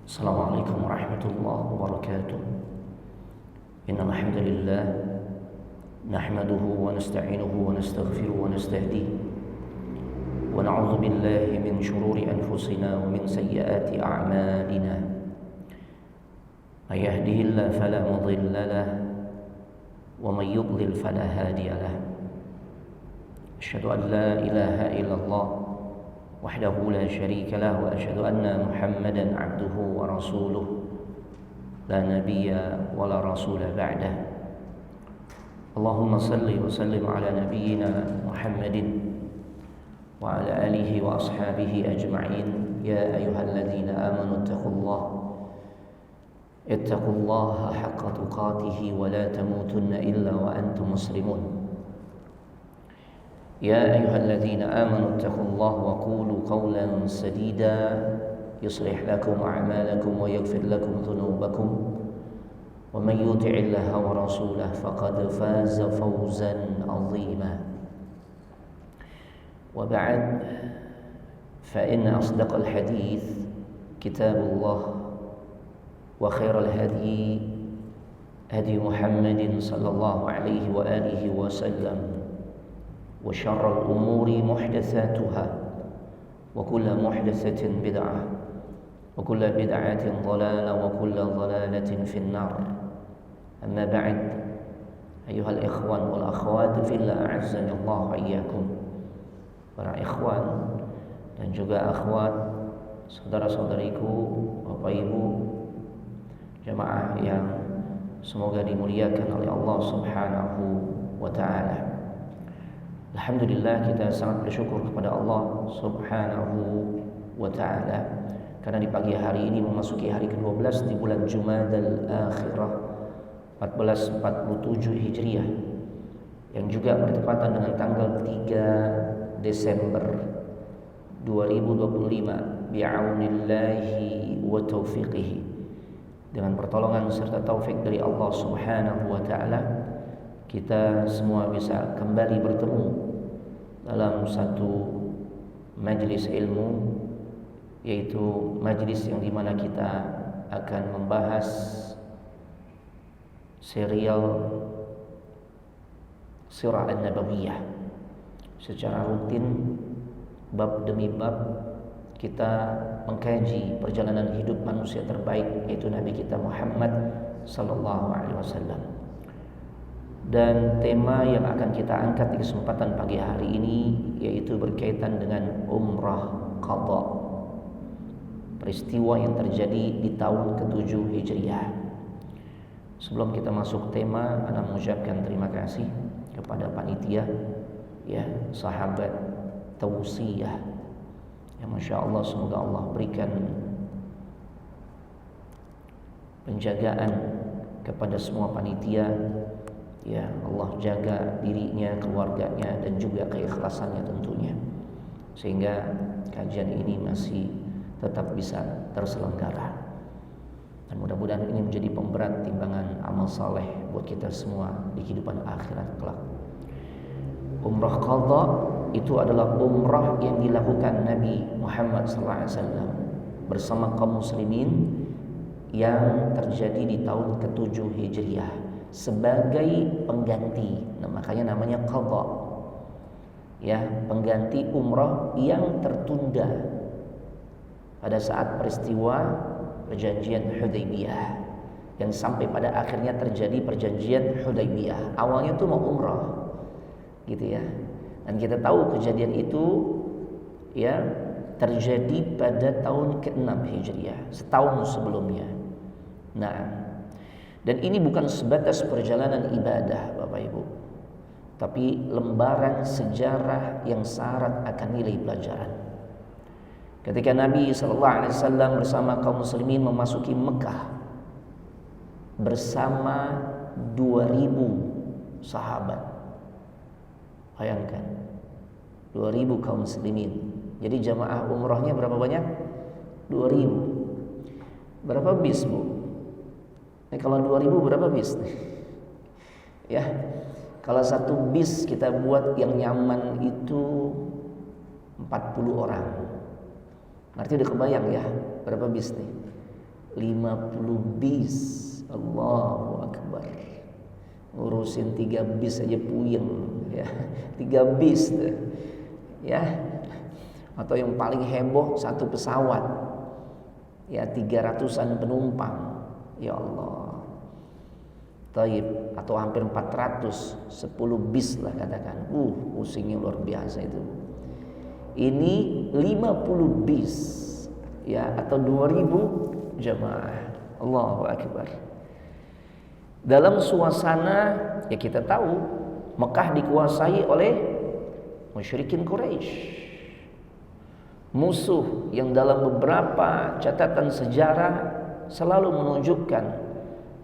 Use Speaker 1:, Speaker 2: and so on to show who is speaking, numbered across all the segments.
Speaker 1: Assalamualaikum warahmatullahi wabarakatuh. Innal hamdalillah nahmaduhu wa nasta'inuhu wa nastaghfiruhu wa nastahdihi wa na'udzu billahi min shururi anfusina wa min sayyiati a'malina. May yahdihillahu fala mudilla lahu wa may yudlil fala hadiya lahu. Asyhadu an la ilaha illallah wahdahu la syarika lah wa asyhadu anna Muhammadan abduhu wa rasuluh la nabiyya wa la rasula ba'dah. Allahumma salli wa sallim ala nabiyyina Muhammadin wa ala alihi wa ashabihi ajma'in. Ya ayyuhalladzina amanu ittaqullaha haqqa tuqatih wa la tamutunna illa wa antum muslimun. يا أيها الذين آمنوا اتقوا الله وقولوا قولا سديدا يصلح لكم أعمالكم ويغفر لكم ذنوبكم ومن يطع الله ورسوله فقد فاز فوزا عظيما. وبعد فإن أصدق الحديث كتاب الله وخير الهدي هدي محمد صلى الله عليه وآله وسلم وشر الأمور محدثاتها وكل محدثة بدعة وكل بدعة ضلالة وكل ضلالة في النار. أما بعد أيها الإخوان والأخوات في الله أعزني الله وإياكم. Para ikhwan dan juga akhwat, saudara-saudariku, Bapak Ibu, jamaah yang semoga dimuliakan oleh Allah Subhanahu wa taala. Alhamdulillah, kita sangat bersyukur kepada Allah Subhanahu wa ta'ala karena di pagi hari ini memasuki hari ke-12 di bulan Jumadal Akhirah 1447 Hijriah yang juga bertepatan dengan tanggal 3 Desember 2025 bi'aunillahi wa taufiqihi. Dengan pertolongan serta taufik dari Allah Subhanahu wa ta'ala, kita semua bisa kembali bertemu dalam satu majlis ilmu, yaitu majlis yang dimana kita akan membahas serial Sirah An-Nabawiyah. Secara rutin, bab demi bab, kita mengkaji perjalanan hidup manusia terbaik, yaitu Nabi kita Muhammad sallallahu alaihi wasallam. Dan tema yang akan kita angkat di kesempatan pagi hari ini yaitu berkaitan dengan umrah qadha, peristiwa yang terjadi di tahun ke-7 Hijriah. Sebelum kita masuk tema, ana mengucapkan terima kasih kepada panitia, ya, sahabat tausiyah. Ya, Masya Allah, semoga Allah berikan penjagaan kepada semua panitia. Ya, Allah jaga dirinya, keluarganya, dan juga keikhlasannya tentunya, sehingga kajian ini masih tetap bisa terselenggara. Dan mudah-mudahan ini menjadi pemberat timbangan amal saleh buat kita semua di kehidupan akhirat kelak. Umrah qadha itu adalah umrah yang dilakukan Nabi Muhammad SAW bersama kaum muslimin yang terjadi di tahun ke-7 Hijriah sebagai pengganti. Nah, makanya namanya qadha. Ya, pengganti umrah yang tertunda pada saat peristiwa perjanjian Hudaybiyah, yang sampai pada akhirnya terjadi perjanjian Hudaybiyah. Awalnya tuh mau umrah, gitu ya. Dan kita tahu kejadian itu ya terjadi pada tahun ke-6 Hijriah, setahun sebelumnya. Nah, dan ini bukan sebatas perjalanan ibadah, Bapak Ibu, tapi lembaran sejarah yang syarat akan nilai pelajaran. Ketika Nabi SAW bersama kaum muslimin memasuki Mekah bersama 2.000 sahabat. Bayangkan, 2.000 kaum muslimin. Jadi jamaah umrahnya berapa banyak? 2.000. Berapa bis, Bu? Kalau 2.000 berapa bis? Ya, kalau satu bis kita buat yang nyaman itu 40 orang. Berarti udah kebayang ya berapa bis nih? 50 bis. Allahu Akbar. Ngurusin 3 bis aja puyeng ya. 3 bis tuh. Ya. Atau yang paling heboh 1 pesawat. Ya 300-an penumpang. Ya Allah. Taib, atau hampir 400, 10 bis lah katakan. Pusingnya luar biasa itu. Ini 50 bis ya, atau 2000 jamaah. Allahu Akbar. Dalam suasana ya kita tahu Mekah dikuasai oleh musyrikin Quraisy. Musuh yang dalam beberapa catatan sejarah selalu menunjukkan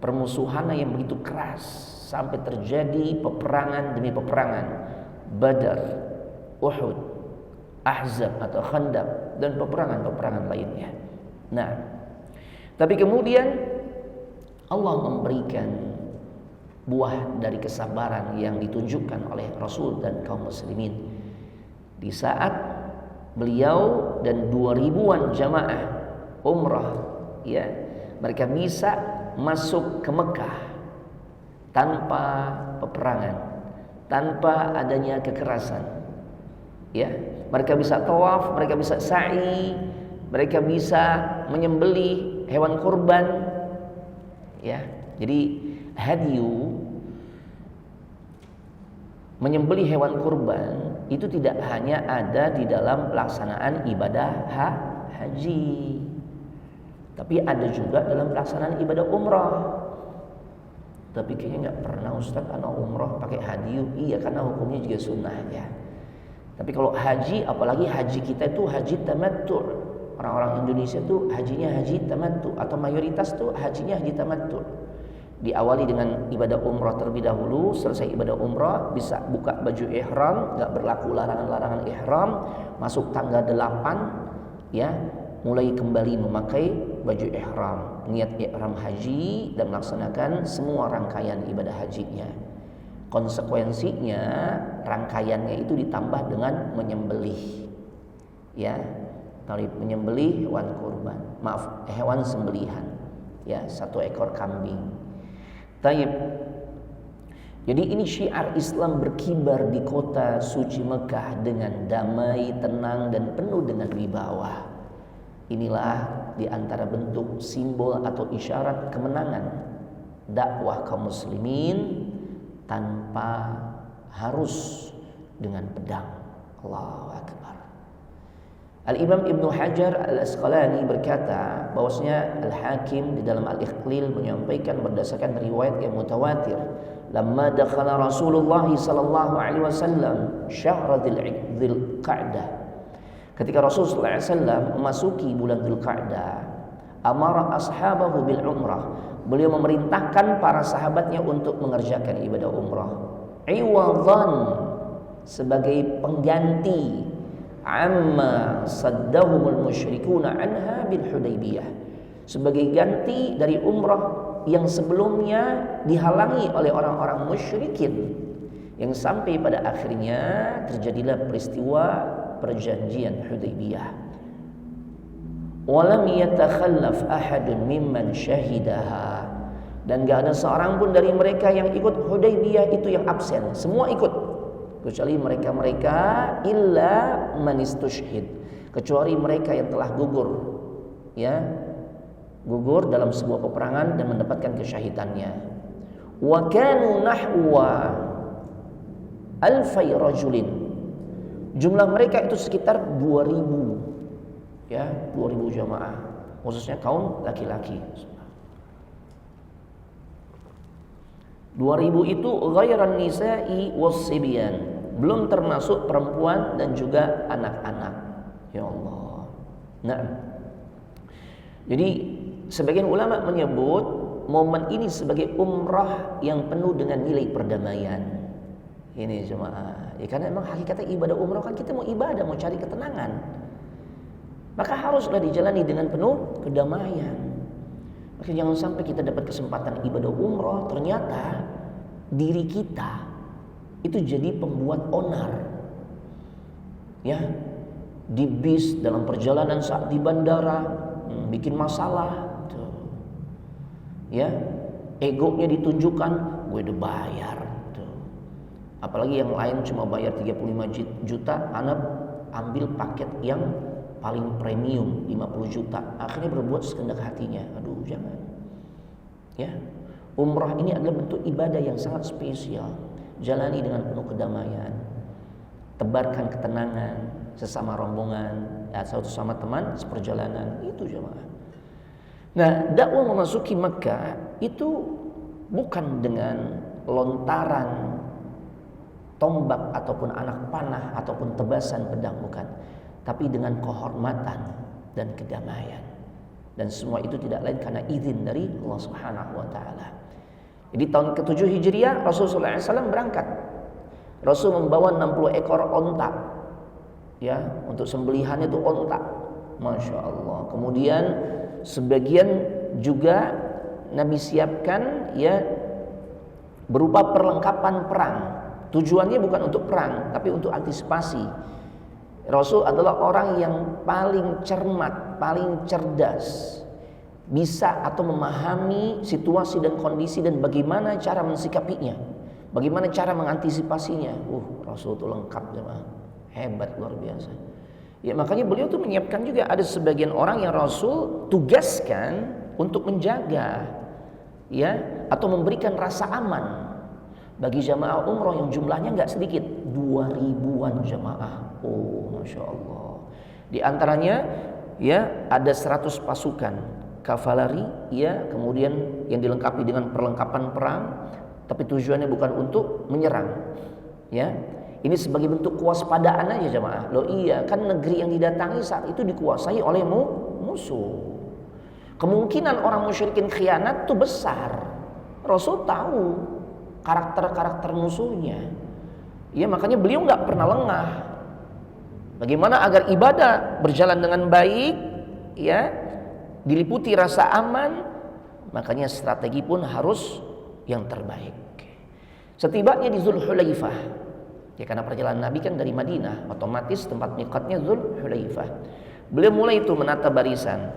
Speaker 1: permusuhan yang begitu keras sampai terjadi peperangan demi peperangan. Badar, Uhud, Ahzab atau Khandaq dan peperangan-peperangan lainnya. Nah, tapi kemudian Allah memberikan buah dari kesabaran yang ditunjukkan oleh Rasul dan kaum muslimin di saat beliau dan 2000-an jamaah umrah ya, mereka bisa masuk ke Mekah tanpa peperangan, tanpa adanya kekerasan. Ya, mereka bisa tawaf, mereka bisa sa'i, mereka bisa menyembelih hewan kurban. Ya, jadi hadyu, menyembelih hewan kurban itu tidak hanya ada di dalam pelaksanaan ibadah haji, tapi ada juga dalam pelaksanaan ibadah umrah. Tapi kayaknya nggak pernah Ustaz anak umrah pakai hadyu. Iya, karena hukumnya juga sunnah ya. Tapi kalau haji, apalagi haji kita itu haji tamattu'. Orang-orang Indonesia tuh hajinya haji tamattu', atau mayoritas tuh hajinya haji tamattu'. Diawali dengan ibadah umrah terlebih dahulu, selesai ibadah umrah bisa buka baju ihram, nggak berlaku larangan-larangan ihram, masuk tanggal 8 ya, mulai kembali memakai baju ihram, niat ihram haji dan melaksanakan semua rangkaian ibadah hajinya. Konsekuensinya rangkaiannya itu ditambah dengan menyembelih ya, menyembelih hewan kurban, hewan sembelihan ya, 1 ekor kambing. Taib. Jadi ini syiar Islam berkibar di kota suci Mekah dengan damai, tenang dan penuh dengan wibawa. Inilah di antara bentuk simbol atau isyarat kemenangan dakwah kaum muslimin tanpa harus dengan pedang. Allahu Akbar. Al-Imam Ibnu Hajar Al-Asqalani berkata bahwasanya Al-Hakim di dalam Al-Iqlil menyampaikan berdasarkan riwayat yang mutawatir, lamma dakhala Rasulullah sallallahu alaihi wasallam syahr dzil qa'dah, ketika Rasulullah SAW memasuki bulan Dzulqa'dah, amara ashabahu bil umrah, beliau memerintahkan para sahabatnya untuk mengerjakan ibadah umrah, iwadhan, sebagai pengganti amma saddahumul musyrikuna anha bil Hudaybiyah, sebagai ganti dari umrah yang sebelumnya dihalangi oleh orang-orang musyrikin, yang sampai pada akhirnya terjadilah peristiwa perjanjian Hudaybiyah. Walam yatakhallaf ahadun mimman syahidaha, dan gak ada seorang pun dari mereka yang ikut Hudaybiyah itu yang absen, semua ikut kecuali mereka-mereka illa man istushhid, kecuali mereka yang telah gugur ya, gugur dalam sebuah peperangan dan mendapatkan kesyahidannya. Wa kanu nahwa alfai rajulin, jumlah mereka itu sekitar 2000 ya, 2000 jamaah, khususnya kaum laki-laki. 2000 itu ghairan nisa'i was-sibyan, belum termasuk perempuan dan juga anak-anak. Ya Allah. Nah, jadi sebagian ulama menyebut momen ini sebagai umrah yang penuh dengan nilai perdamaian. Ini jemaah. Ya, karena memang hakikatnya ibadah umrah kan kita mau ibadah, mau cari ketenangan. Maka haruslah dijalani dengan penuh kedamaian. Maka jangan sampai kita dapat kesempatan ibadah umrah, ternyata diri kita itu jadi pembuat onar. Ya, di bis, dalam perjalanan saat di bandara, bikin masalah. Tuh. ya, egonya ditunjukkan, gue udah bayar tuh. Apalagi yang lain cuma bayar 35 juta, anak ambil paket yang paling premium 50 juta, akhirnya berbuat sekehendak hatinya. Aduh, jangan. Ya, umrah ini adalah bentuk ibadah yang sangat spesial. Jalani dengan penuh kedamaian, tebarkan ketenangan sesama rombongan, ya, sesama teman seperjalanan, itu jemaah. Nah, dakwah memasuki Mekah itu bukan dengan lontaran tombak ataupun anak panah ataupun tebasan pedang, bukan, tapi dengan kehormatan dan kedamaian. Dan semua itu tidak lain karena izin dari Allah Subhanahu wa taala. Jadi tahun ke-7 Hijriah Rasulullah SAW berangkat. Rasul membawa 60 ekor onta. Ya, untuk sembelihannya itu onta. Masya Allah. Kemudian sebagian juga Nabi siapkan ya berupa perlengkapan perang. Tujuannya bukan untuk perang, tapi untuk antisipasi. Rasul adalah orang yang paling cermat, paling cerdas, bisa atau memahami situasi dan kondisi dan bagaimana cara mensikapinya, bagaimana cara mengantisipasinya. Rasul itu lengkap, jemaah. Hebat, luar biasa. Ya, makanya beliau tuh menyiapkan juga, ada sebagian orang yang Rasul tugaskan untuk menjaga, ya, atau memberikan rasa aman bagi jamaah umroh yang jumlahnya nggak sedikit, 2000-an jamaah. Masya Allah. Di antaranya ya ada 100 pasukan kavaleri, ya, kemudian yang dilengkapi dengan perlengkapan perang, tapi tujuannya bukan untuk menyerang, ya. Ini sebagai bentuk kewaspadaan aja jemaah. Loh iya, kan negeri yang didatangi saat itu dikuasai oleh musuh. Kemungkinan orang musyrikin khianat itu besar. Rasul tahu karakter-karakter musuhnya. Ya, makanya beliau nggak pernah lengah. Bagaimana agar ibadah berjalan dengan baik, ya, diliputi rasa aman, makanya strategi pun harus yang terbaik. Setibanya di Zulhulaifah, ya, karena perjalanan Nabi kan dari Madinah, otomatis tempat miqatnya Zulhulaifah. Beliau mulai itu menata barisan,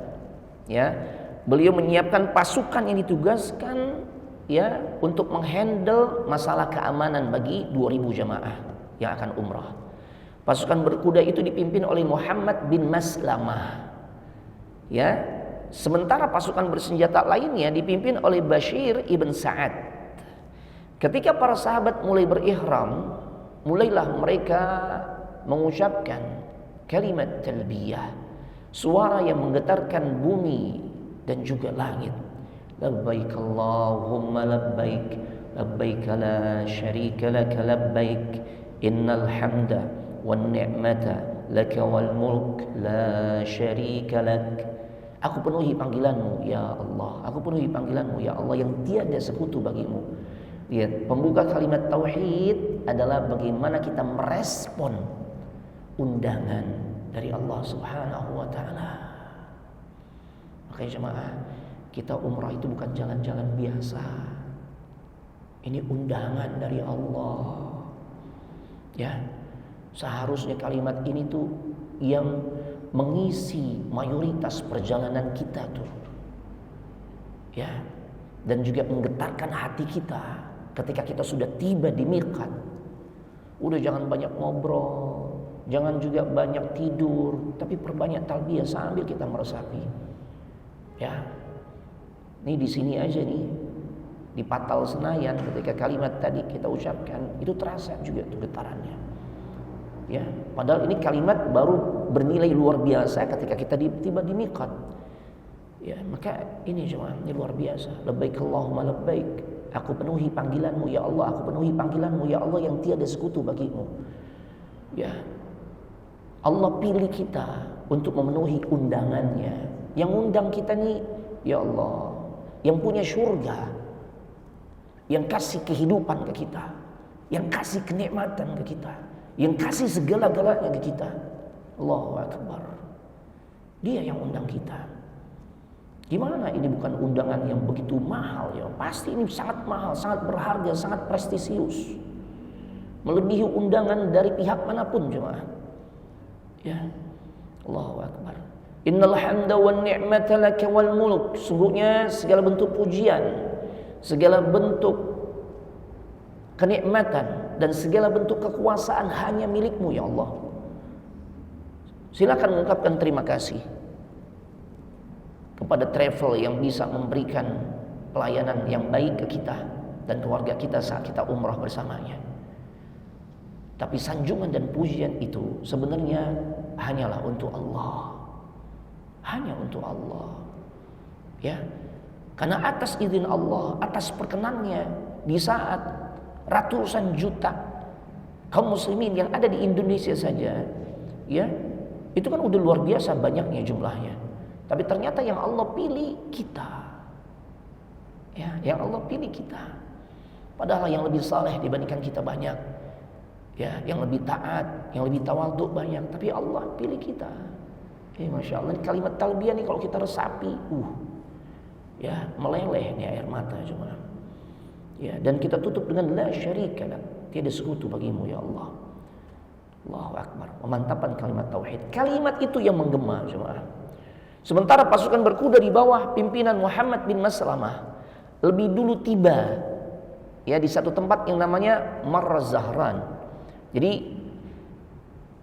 Speaker 1: ya. Beliau menyiapkan pasukan yang ditugaskan, ya, untuk menghandle masalah keamanan bagi 2000 jamaah yang akan umrah. Pasukan berkuda itu dipimpin oleh Muhammad bin Maslamah, ya. Sementara pasukan bersenjata lainnya dipimpin oleh Bashir ibn Sa'ad. Ketika para sahabat mulai berihram, mulailah mereka mengucapkan kalimat talbiyah, suara yang menggetarkan bumi dan juga langit. Labbaik Allahumma labbaik, labbaik la syarika laka labbaik, innal hamda wan ni'mata laka wal mulk la syarika lak. Aku penuhi panggilanmu ya Allah, aku penuhi panggilanmu ya Allah yang tiada sekutu bagimu. Lihat, pembuka kalimat tauhid adalah bagaimana kita merespon undangan dari Allah Subhanahu wa taala. Makanya jemaah, kita umrah itu bukan jalan-jalan biasa. Ini undangan dari Allah. Ya. Seharusnya kalimat ini tuh yang mengisi mayoritas perjalanan kita tuh. Ya. Dan juga menggetarkan hati kita ketika kita sudah tiba di miqat. Udah jangan banyak ngobrol, jangan juga banyak tidur, tapi perbanyak talbiyah sambil kita meresapi. Ya. Ini di sini aja nih, di Patal Senayan, ketika kalimat tadi kita ucapkan, itu terasa juga tuh getarannya. Ya, padahal ini kalimat baru bernilai luar biasa ketika kita tiba di miqat. Ya, maka ini jemaah, ini luar biasa. Labbaik Allahumma labbaik. Aku penuhi panggilanmu ya Allah, aku penuhi panggilanmu ya Allah yang tiada sekutu bagimu. Ya. Allah pilih kita untuk memenuhi undangannya. Yang undang kita nih ya Allah, yang punya surga, yang kasih kehidupan ke kita, yang kasih kenikmatan ke kita, yang kasih segala-galanya ke kita. Allahu Akbar. Dia yang undang kita. Gimana ini bukan undangan yang begitu mahal ya? Pasti ini sangat mahal, sangat berharga, sangat prestisius. Melebihi undangan dari pihak manapun jemaah. Ya. Allahu Akbar. Innal hamda wan ni'mata laka wal mulk. Sungguhnya segala bentuk pujian, segala bentuk kenikmatan dan segala bentuk kekuasaan hanya milikmu ya Allah. Silakan mengucapkan terima kasih kepada travel yang bisa memberikan pelayanan yang baik ke kita dan keluarga kita saat kita umrah bersamanya. Tapi sanjungan dan pujian itu sebenarnya hanyalah untuk Allah. Hanya untuk Allah. Ya. Karena atas izin Allah, atas perkenannya, di saat ratusan juta kaum muslimin yang ada di Indonesia saja, ya, itu kan udah luar biasa banyaknya jumlahnya. Tapi ternyata yang Allah pilih kita. Ya, yang Allah pilih kita. Padahal yang lebih saleh dibandingkan kita banyak. Ya, yang lebih taat, yang lebih tawadhu banyak, tapi Allah pilih kita. Masya Allah, kalimat talbiyah nih kalau kita resapi, ya meleleh nih air mata cuma. Ya, dan kita tutup dengan la syarika lak, tiada sekutu bagimu ya Allah. Allahu Akbar, memantapkan kalimat tauhid. Kalimat itu yang menggema jemaah. Sementara pasukan berkuda di bawah pimpinan Muhammad bin Maslamah lebih dulu tiba ya di satu tempat yang namanya Marra Zahran. Jadi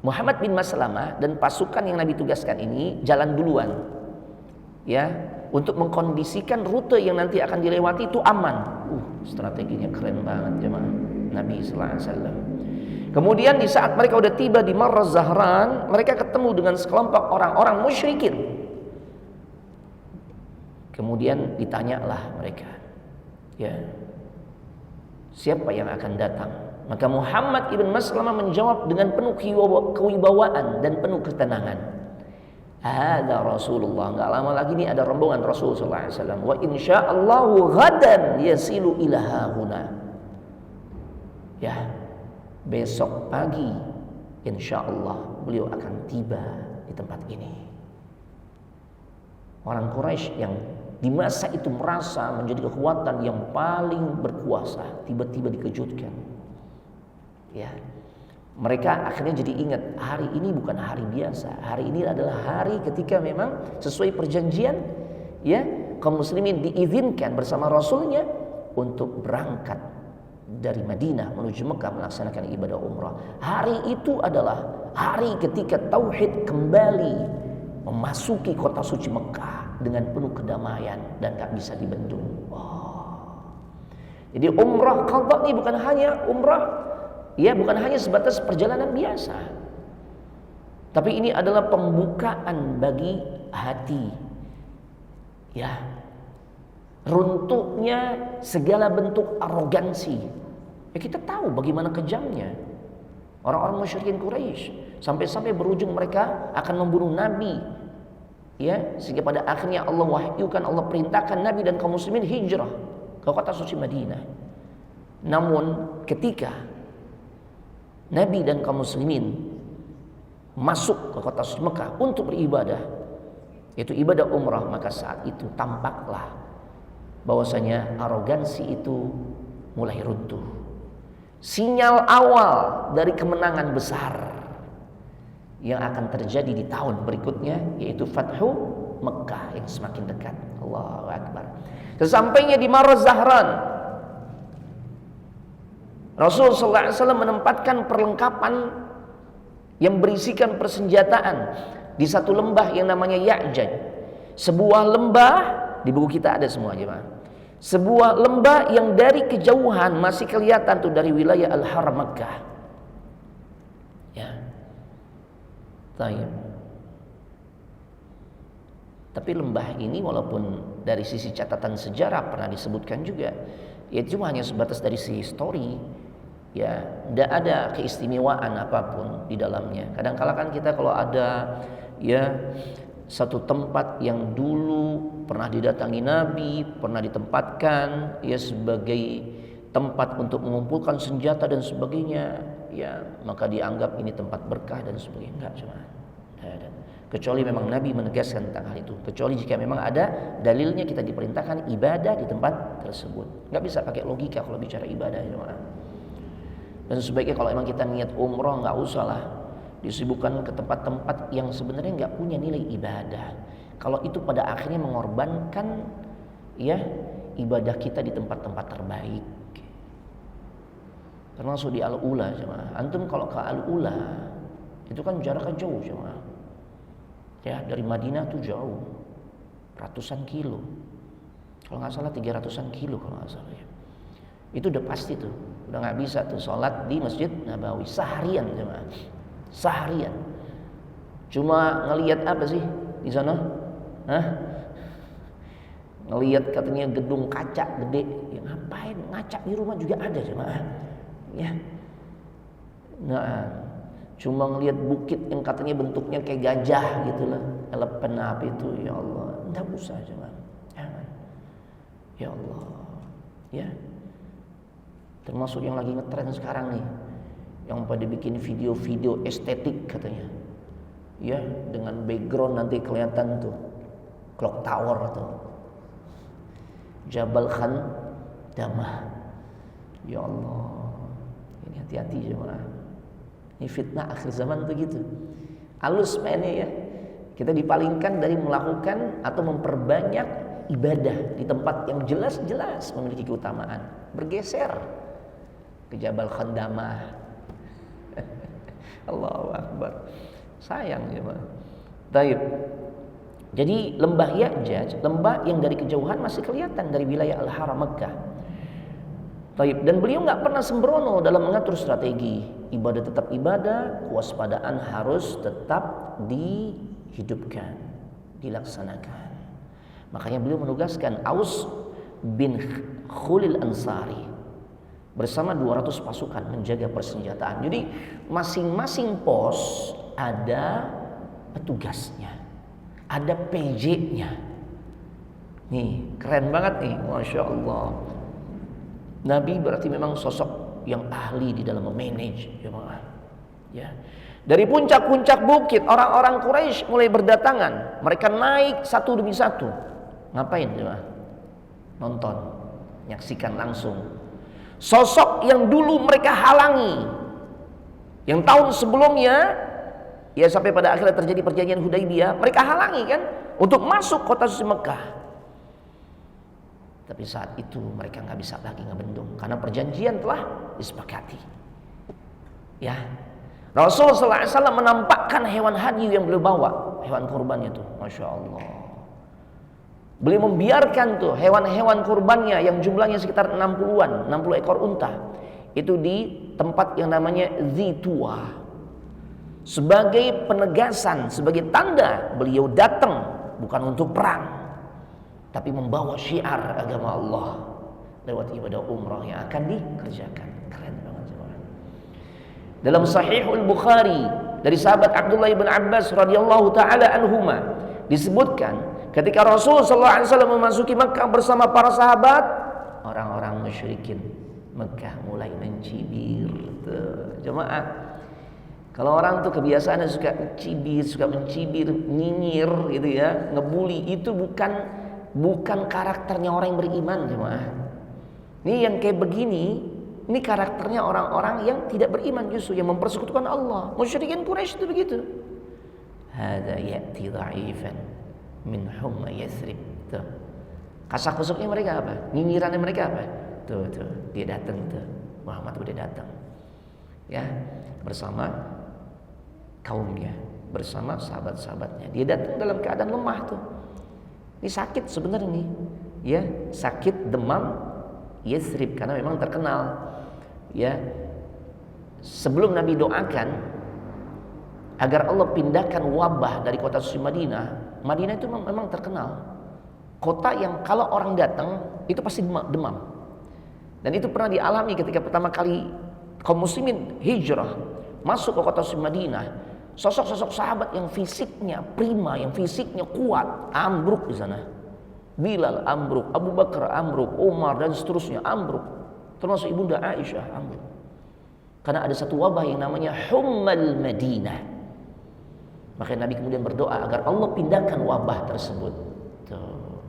Speaker 1: Muhammad bin Maslamah dan pasukan yang Nabi tugaskan ini jalan duluan, ya, untuk mengkondisikan rute yang nanti akan dilewati itu aman. Strateginya keren banget jemaah Nabi sallallahu alaihi wasallam. Kemudian di saat mereka udah tiba di Marra Zahran, mereka ketemu dengan sekelompok orang-orang musyrikin. Kemudian ditanyalah mereka, ya, siapa yang akan datang? Maka Muhammad ibn Maslamah menjawab dengan penuh kewibawaan dan penuh ketenangan. Ada Rasulullah. Enggak lama lagi ini ada rombongan Rasul sallallahu alaihi wasallam. Wa insyaallahu ghadan yasilu ila hahuna. Ya. Besok pagi insyaallah beliau akan tiba di tempat ini. Orang Quraisy yang di masa itu merasa menjadi kekuatan yang paling berkuasa tiba-tiba dikejutkan. Ya, mereka akhirnya jadi ingat hari ini bukan hari biasa. Hari ini adalah hari ketika memang sesuai perjanjian, ya, kaum muslimin diizinkan bersama Rasulnya untuk berangkat dari Madinah menuju Mekah melaksanakan ibadah umrah. Hari itu adalah hari ketika tauhid kembali memasuki kota suci Mekah dengan penuh kedamaian dan gak bisa dibendung. Jadi umrah qadha ini bukan hanya umrah, ya, bukan hanya sebatas perjalanan biasa, tapi ini adalah pembukaan bagi hati, ya, runtuhnya segala bentuk arogansi. Ya, kita tahu bagaimana kejamnya orang-orang musyrikin Quraisy, sampai-sampai berujung mereka akan membunuh Nabi, ya, sehingga pada akhirnya Allah wahyukan, Allah perintahkan Nabi dan kaum muslimin hijrah ke kota suci Madinah. Namun ketika Nabi dan kaum muslimin masuk ke kota suci Mekah untuk beribadah, yaitu ibadah umrah, maka saat itu tampaklah bahwasanya arogansi itu mulai runtuh. Sinyal awal dari kemenangan besar yang akan terjadi di tahun berikutnya, yaitu Fathu Mekah yang semakin dekat. Allahu Akbar. Sesampainya di Marra Zahran, Rasul sallallahu alaihi wasallam menempatkan perlengkapan yang berisikan persenjataan di satu lembah yang namanya Ya'jaj. Sebuah lembah, di buku kita ada semua jemaah. Sebuah lembah yang dari kejauhan masih kelihatan tuh dari wilayah Al-Haram Makkah. Ya. Baik. Tapi lembah ini walaupun dari sisi catatan sejarah pernah disebutkan juga, ya cuma hanya sebatas dari sisi histori. Ya, tidak ada keistimewaan apapun di dalamnya. Kadang-kala kan kita kalau ada, ya, satu tempat yang dulu pernah didatangi Nabi, pernah ditempatkan, ya, sebagai tempat untuk mengumpulkan senjata dan sebagainya, ya, maka dianggap ini tempat berkah dan sebagainya. Enggak, cuma ada. Kecuali memang Nabi menegaskan tentang hal itu. Kecuali jika memang ada dalilnya kita diperintahkan ibadah di tempat tersebut. Enggak bisa pakai logika kalau bicara ibadah, cuma. Dan sebaiknya kalau memang kita niat umroh nggak usah lah disibukkan ke tempat-tempat yang sebenarnya nggak punya nilai ibadah. Kalau itu pada akhirnya mengorbankan ya ibadah kita di tempat-tempat terbaik. Termasuk di Al-Ula, jemaah. Antum kalau ke Al-Ula itu kan jaraknya jauh, jemaah. Ya, dari Madinah tuh jauh, ratusan kilo. Kalau nggak salah 300-an kilo kalau nggak salah ya. Itu udah pasti tuh, udah nggak bisa tuh sholat di Masjid Nabawi seharian, jemaah. Seharian. Cuma ngelihat apa sih di sana? Hah? Ngelihat katanya gedung kaca gede. Ya ngapain? Ngaca di rumah juga ada, jemaah. Ya. Nah, cuma ngelihat bukit yang katanya bentuknya kayak gajah gitulah, elephant apa itu, ya Allah, enggak usah, jemaah. Jangan. Ya Allah. Ya. Termasuk yang lagi ngetren sekarang nih, yang pada bikin video-video estetik katanya, ya, dengan background nanti kelihatan tuh clock tower atau Jabal Khan Damah. Ya Allah, ini hati-hati jemaah. Ini fitnah akhir zaman begitu. Halus mainnya ya. Kita dipalingkan dari melakukan atau memperbanyak ibadah di tempat yang jelas-jelas memiliki keutamaan, bergeser ke Jabal Khan Damah. Allahu Akbar. Sayang ya, Pak. Baik. Jadi lembah Ya'jaj, lembah yang dari kejauhan masih kelihatan dari wilayah Al-Haram Mekkah. Baik. Dan beliau nggak pernah sembrono dalam mengatur strategi. Ibadah tetap ibadah, kewaspadaan harus tetap dihidupkan, dilaksanakan. Makanya beliau menugaskan Aus bin Khulil Ansari bersama 200 pasukan menjaga persenjataan. Jadi masing-masing pos ada petugasnya, ada PJ-nya. Nih keren banget nih, Masya Allah. Nabi berarti memang sosok yang ahli di dalam memanage, jemaah. Ya. Dari puncak-puncak bukit orang-orang Quraisy mulai berdatangan. Mereka naik satu demi satu. Ngapain, jemaah? Nonton, menyaksikan langsung. Sosok yang dulu mereka halangi, yang tahun sebelumnya, ya sampai pada akhirnya terjadi perjanjian Hudaibiyah, mereka halangi kan untuk masuk kota suci Mekah. Tapi saat itu mereka nggak bisa lagi ngebendung karena perjanjian telah disepakati. Ya, Rasul SAW menampakkan hewan hadyu yang beliau bawa, hewan kurbannya tuh, Masya Allah. Beliau membiarkan tuh hewan-hewan kurbannya yang jumlahnya sekitar 60 ekor unta. Itu di tempat yang namanya Zituwa. Sebagai penegasan, sebagai tanda beliau datang bukan untuk perang, tapi membawa syiar agama Allah lewat ibadah umrah yang akan dikerjakan. Keren banget jemaah. Dalam Sahihul Bukhari dari sahabat Abdullah bin Abbas radhiyallahu taala anhuma disebutkan ketika Rasul sallallahu alaihi wasallam memasuki Mekah bersama para sahabat, orang-orang musyrikin Mekah mulai mencibir. Tuh, jemaah. Kalau orang tuh kebiasaan suka mencibir, nyinyir gitu ya, ngebully, itu bukan karakternya orang yang beriman, jemaah. Ini yang kayak begini, ini karakternya orang-orang yang tidak beriman, justru yang mempersekutukan Allah. Musyrikin Quraisy itu begitu. Hada ya'ti dha'ifan min humma Yathrib. Tuh. Kasak-kusuknya mereka apa? Nyinyirannya mereka apa? Tuh, dia datang tuh. Muhammad udah datang. Ya, bersama kaumnya, bersama sahabat-sahabatnya. Dia datang dalam keadaan lemah tuh. Ini sakit sebenarnya nih. Ya, sakit demam Yathrib karena memang terkenal. Ya. Sebelum Nabi doakan agar Allah pindahkan wabah dari kota suci Madinah. Madinah itu memang terkenal kota yang kalau orang datang itu pasti demam. Dan itu pernah dialami ketika pertama kali kaum muslimin hijrah masuk ke kota suci Madinah. Sosok-sosok sahabat yang fisiknya prima, yang fisiknya kuat, ambruk di sana. Bilal ambruk, Abu Bakar ambruk, Umar dan seterusnya ambruk. Termasuk ibunda Aisyah ambruk. Karena ada satu wabah yang namanya Hummal Madinah. Maka Nabi kemudian berdoa agar Allah pindahkan wabah tersebut. Tuh.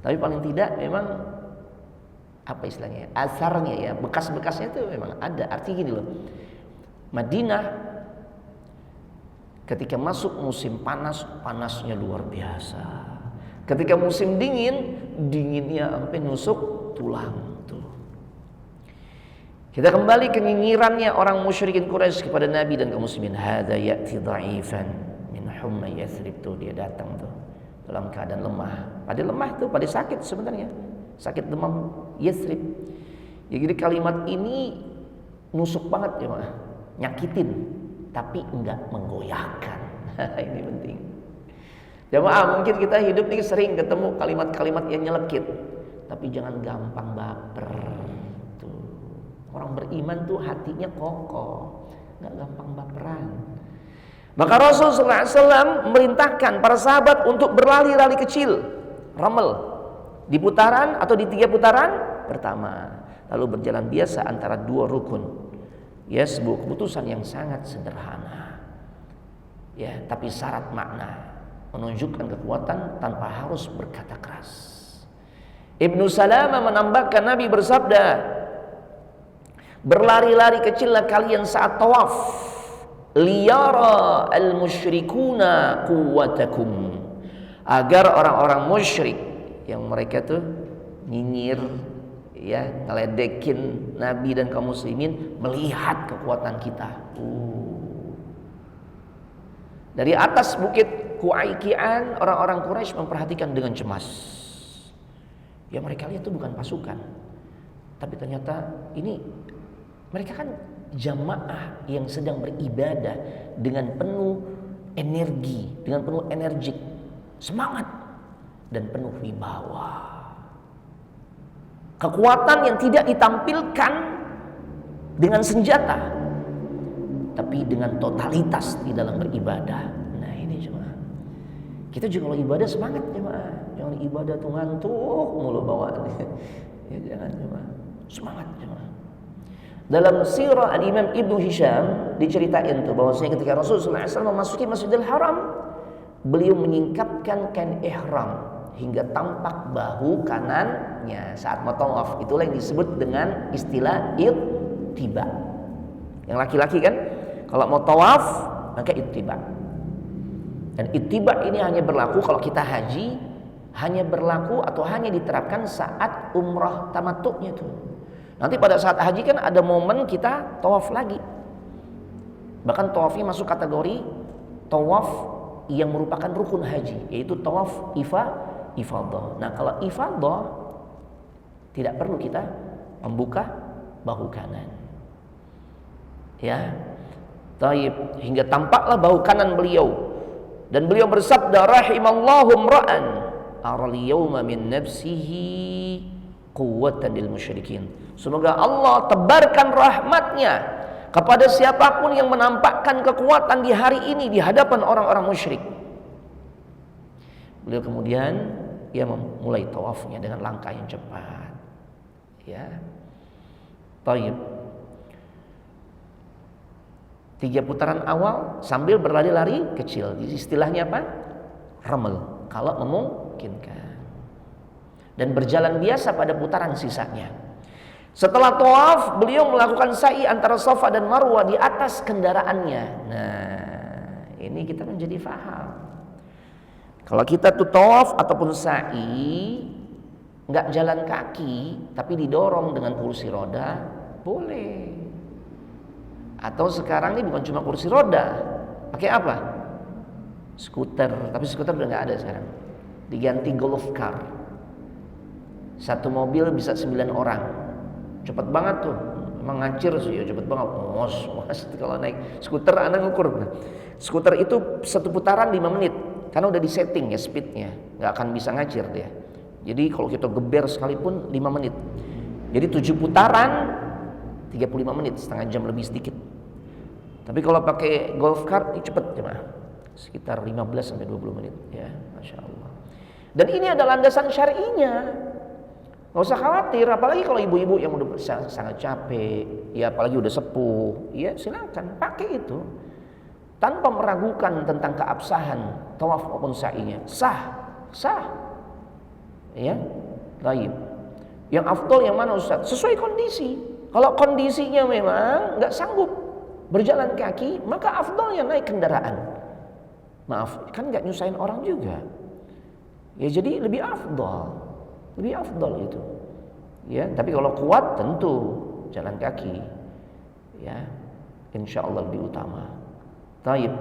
Speaker 1: Tapi paling tidak memang apa istilahnya? Asarnya ya, bekas-bekasnya itu memang ada. Artinya gini loh. Madinah Ketika masuk musim panas, panasnya luar biasa. Ketika musim dingin, dinginnya sampai nusuk tulang. Kita kembali ke nyinyirannya orang musyrikin Quraisy kepada Nabi dan kaum muslimin. Hadza ya'ti dha'ifan min humma Yathrib, tuh dia datang tuh dalam keadaan lemah. Pada lemah tuh, pada sakit sebenarnya. Sakit demam Yathrib. Ya, jadi kalimat ini nusuk banget ya, nyakitin tapi enggak menggoyahkan. Ini penting. Jamaah, mungkin kita hidup ini sering ketemu kalimat-kalimat yang nyelekit, tapi jangan gampang baper. Orang beriman tuh hatinya kokoh, nggak gampang baperan. Maka Rasulullah SAW merintahkan para sahabat untuk berlari-lari kecil, ramel, di putaran atau di 3 putaran pertama, lalu berjalan biasa antara 2 rukun. Ya, sebuah keputusan yang sangat sederhana, ya, tapi syarat makna, menunjukkan kekuatan tanpa harus berkata keras. Ibnu Salamah menambahkan, Nabi bersabda, berlari-lari kecillah kalian saat tawaf, liyara al-musyrikuna quwwatakum, agar orang-orang musyrik yang mereka tuh nyinyir, ya, ngeledekin Nabi dan kaum muslimin, melihat kekuatan kita. Dari atas bukit Qu'aiqian, orang-orang Quraisy memperhatikan dengan cemas. Ya, mereka lihat itu bukan pasukan, tapi ternyata ini mereka kan jamaah yang sedang beribadah dengan penuh energi, dengan penuh energik, semangat, dan penuh wibawa. Kekuatan yang tidak ditampilkan dengan senjata, tapi dengan totalitas di dalam beribadah. Nah, ini jemaah. Kita juga kalau ibadah semangat jemaah. Jangan ibadah tuh ngantuk mulu bawaan. Ya, jangan jemaah. Semangat jemaah. Dalam sirah Al-Imam Ibnu Hisham diceritain tuh bahwasanya ketika Rasulullah SAW memasuki Masjidil Haram, beliau menyingkapkan kain ihram hingga tampak bahu kanannya saat mau tawaf. Itulah yang disebut dengan istilah ittiba. Yang laki-laki kan kalau mau tawaf maka ittiba. Dan ittiba ini hanya berlaku kalau kita haji, hanya berlaku atau hanya diterapkan saat umrah tamattu'nya tuh. Nanti pada saat haji kan ada momen kita tawaf lagi. Bahkan tawafnya masuk kategori tawaf yang merupakan rukun haji, yaitu tawaf ifadah. Nah, kalau ifadah tidak perlu kita membuka bahu kanan. Ya. Taib, hingga tampaklah bahu kanan beliau. Dan beliau bersabda, rahimallahu imra'an aral yawma min nafsihi quwwatan lil musyrikin. Semoga Allah tebarkan rahmatnya kepada siapapun yang menampakkan kekuatan di hari ini di hadapan orang-orang musyrik. Beliau kemudian ia memulai tawafnya dengan langkah yang cepat. Ya. Taib. 3 putaran awal sambil berlari-lari kecil. Istilahnya apa? Ramel, kalau memungkinkan. Dan berjalan biasa pada putaran sisanya. Setelah tawaf, beliau melakukan sa'i antara Safa dan Marwah di atas kendaraannya. Nah, ini kita menjadi faham. Kalau kita tuh tawaf ataupun sa'i, nggak jalan kaki, tapi didorong dengan kursi roda, boleh. Atau sekarang ini bukan cuma kursi roda, pakai apa? Skuter, tapi skuter udah nggak ada sekarang. Diganti golf car. Satu mobil bisa 9 orang. Cepet banget tuh. Emang ngancir sih ya, cepet banget. Mos kalau naik skuter anak ngukur. Skuter itu 1 putaran 5 menit. Karena udah disetting ya speednya, nggak akan bisa ngacir dia. Jadi kalau kita geber sekalipun 5 menit. Jadi 7 putaran 35 menit, setengah jam lebih sedikit. Tapi kalau pakai golf cart ini cepet jemaah, sekitar 15 sampai 20 menit ya, Masya Allah. Dan ini ada landasan syar'inya. Nggak usah khawatir, apalagi kalau ibu-ibu yang udah sangat capek, ya apalagi udah sepuh, ya silakan pakai itu tanpa meragukan tentang keabsahan tawaf maupun sa'inya. Sah, ya, baik. Yang afdal yang mana Ustaz? Sesuai kondisi. Kalau kondisinya memang nggak sanggup berjalan kaki, maka afdalnya naik kendaraan. Maaf, kan nggak nyusahin orang juga. Ya jadi lebih afdal itu. Ya, tapi kalau kuat tentu jalan kaki. Ya, insya Allah lebih utama. Taib.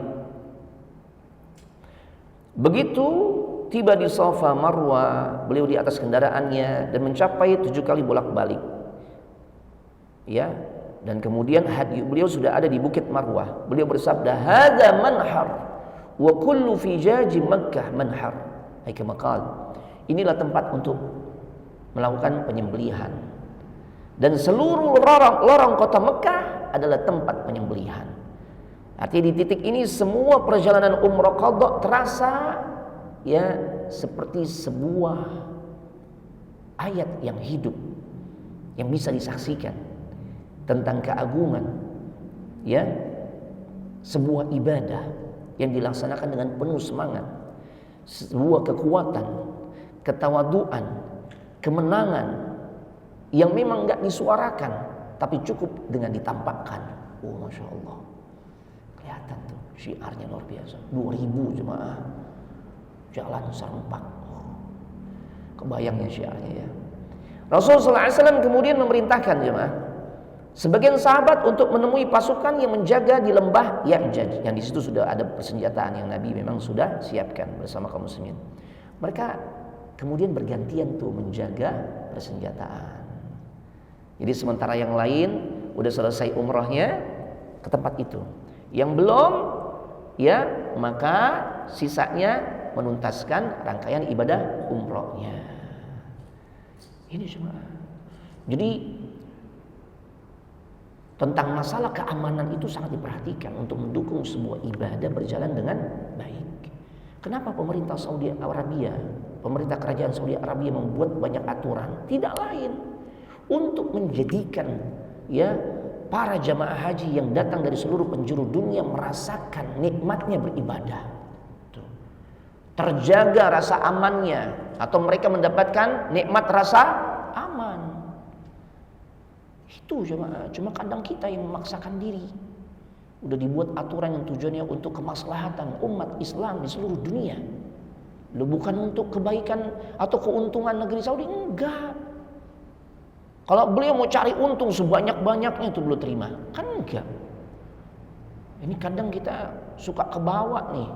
Speaker 1: Begitu tiba di Safa Marwa, beliau di atas kendaraannya dan mencapai 7 kali bolak-balik. Ya, dan kemudian beliau sudah ada di Bukit Marwah. Beliau bersabda, "Hadza manhar wa kullu fijaji Makkah manhar." Hai kemakal. Inilah tempat untuk melakukan penyembelihan. Dan seluruh lorong kota Mekah adalah tempat penyembelihan. Artinya di titik ini semua perjalanan umrah qadha terasa ya seperti sebuah ayat yang hidup yang bisa disaksikan tentang keagungan ya sebuah ibadah yang dilaksanakan dengan penuh semangat, sebuah kekuatan, ketawaduan, kemenangan yang memang enggak disuarakan tapi cukup dengan ditampakkan. Oh, Masya Allah, kelihatan tuh syiarnya luar biasa. 2000 jemaah jalan serempak. Kebayangnya syiarnya ya. Rasulullah SAW kemudian memerintahkan jemaah sebagian sahabat untuk menemui pasukan yang menjaga di lembah Ya'jaj, yang di situ sudah ada persenjataan yang Nabi memang sudah siapkan bersama kaum muslimin. Mereka kemudian bergantian tuh menjaga persenjataan. Jadi sementara yang lain udah selesai umrahnya ke tempat itu, yang belum ya maka sisanya menuntaskan rangkaian ibadah umrahnya. Ini semua. Jadi tentang masalah keamanan itu sangat diperhatikan untuk mendukung sebuah ibadah berjalan dengan baik. Kenapa pemerintah Saudi Arabia, pemerintah kerajaan Saudi Arabia membuat banyak aturan? Tidak lain untuk menjadikan ya para jamaah haji yang datang dari seluruh penjuru dunia merasakan nikmatnya beribadah. Tuh. Terjaga rasa amannya atau mereka mendapatkan nikmat rasa aman. Itu jemaah, cuma kadang kita yang memaksakan diri. Udah dibuat aturan yang tujuannya untuk kemaslahatan umat Islam di seluruh dunia. Bukan untuk kebaikan atau keuntungan negeri Saudi, enggak. Kalau beliau mau cari untung sebanyak-banyaknya itu beliau terima, kan enggak. Ini kadang kita suka kebawa nih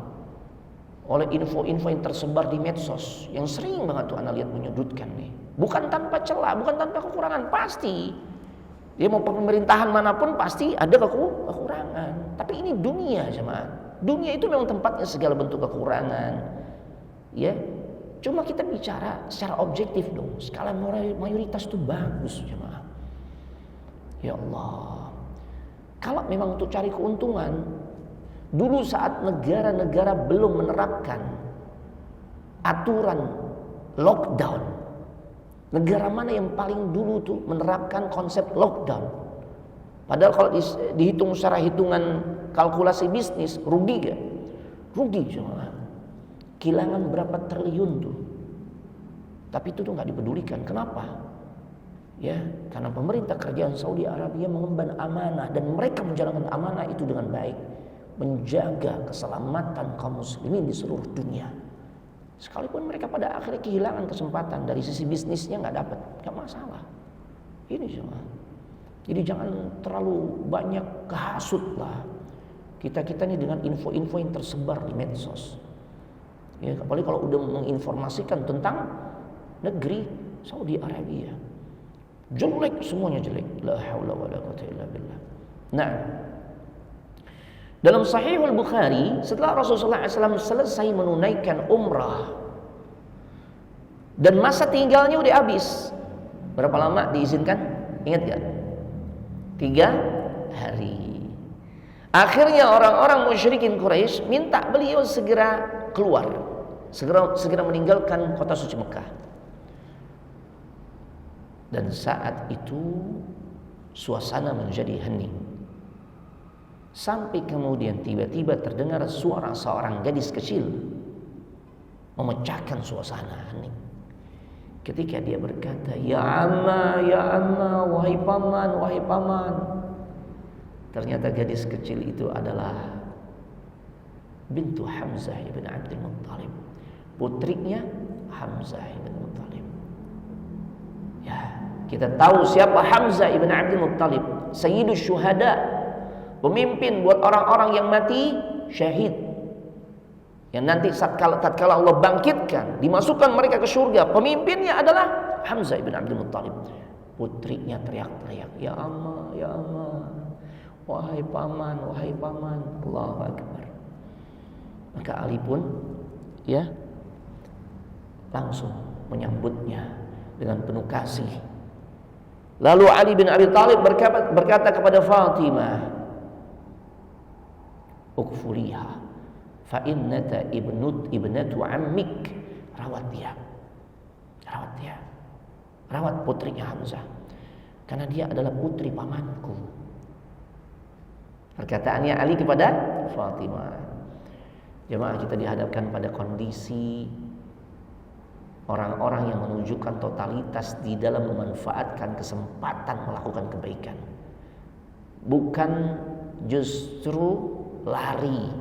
Speaker 1: oleh info-info yang tersebar di medsos yang sering banget tuh anak lihat menyudutkan nih. Bukan tanpa celah, bukan tanpa kekurangan, pasti. Dia mau pemerintahan manapun pasti ada kekurangan. Tapi ini dunia jemaah. Dunia itu memang tempatnya segala bentuk kekurangan. Ya. Cuma kita bicara secara objektif dong. Skala mayoritas itu bagus jemaah. Ya Allah. Kalau memang untuk cari keuntungan, dulu saat negara-negara belum menerapkan aturan lockdown, negara mana yang paling dulu tuh menerapkan konsep lockdown? Padahal kalau dihitung secara hitungan kalkulasi bisnis, rugi gak? Rugi jemaah. Kehilangan berapa triliun tuh. Tapi itu tuh gak dipedulikan. Kenapa? Ya, karena pemerintah kerajaan Saudi Arabia mengemban amanah dan mereka menjalankan amanah itu dengan baik, menjaga keselamatan kaum muslimin di seluruh dunia. Sekalipun mereka pada akhirnya kehilangan kesempatan dari sisi bisnisnya nggak dapat, nggak masalah. Ini semua. Jadi jangan terlalu banyak kehasut lah kita ini dengan info-info yang tersebar di medsos. Ya, apalagi kalau udah menginformasikan tentang negeri Saudi Arabia. Jelek, semuanya jelek. La haula wala quwwata illa billah. Nah, dalam Sahihul Bukhari, setelah Rasulullah SAW selesai menunaikan umrah dan masa tinggalnya udah habis, berapa lama diizinkan? Ingat gak? 3 hari. Akhirnya orang-orang musyrikin Quraisy minta beliau segera keluar, segera meninggalkan kota suci Mekah. Dan saat itu suasana menjadi hening. Sampai kemudian tiba-tiba terdengar suara seorang gadis kecil memecahkan suasana hening. Ketika dia berkata, ya amma, wahai paman, wahai paman. Ternyata gadis kecil itu adalah bintu Hamzah ibn Abdul Muttalib, putrinya Hamzah ibn Muttalib. Ya, kita tahu siapa Hamzah ibn Abdul Muttalib, sayyidus syuhada, pemimpin buat orang-orang yang mati syahid, yang nanti tatkala Allah bangkitkan, dimasukkan mereka ke surga. Pemimpinnya adalah Hamzah ibn Abdul Muttalib. Putrinya teriak-teriak, ya amma, ya amma, wahai paman, wahai paman. Allahu Akbar. Maka Ali pun ya langsung menyambutnya dengan penuh kasih. Lalu Ali bin Abi Thalib berkata kepada Fatimah, ukfuliha fa innata ibnatu ammik. Rawat dia, rawat putrinya Hamzah, karena dia adalah putri pamanku. Perkataannya Ali kepada Fatimah. Jemaah, kita dihadapkan pada kondisi orang-orang yang menunjukkan totalitas di dalam memanfaatkan kesempatan melakukan kebaikan, bukan justru lari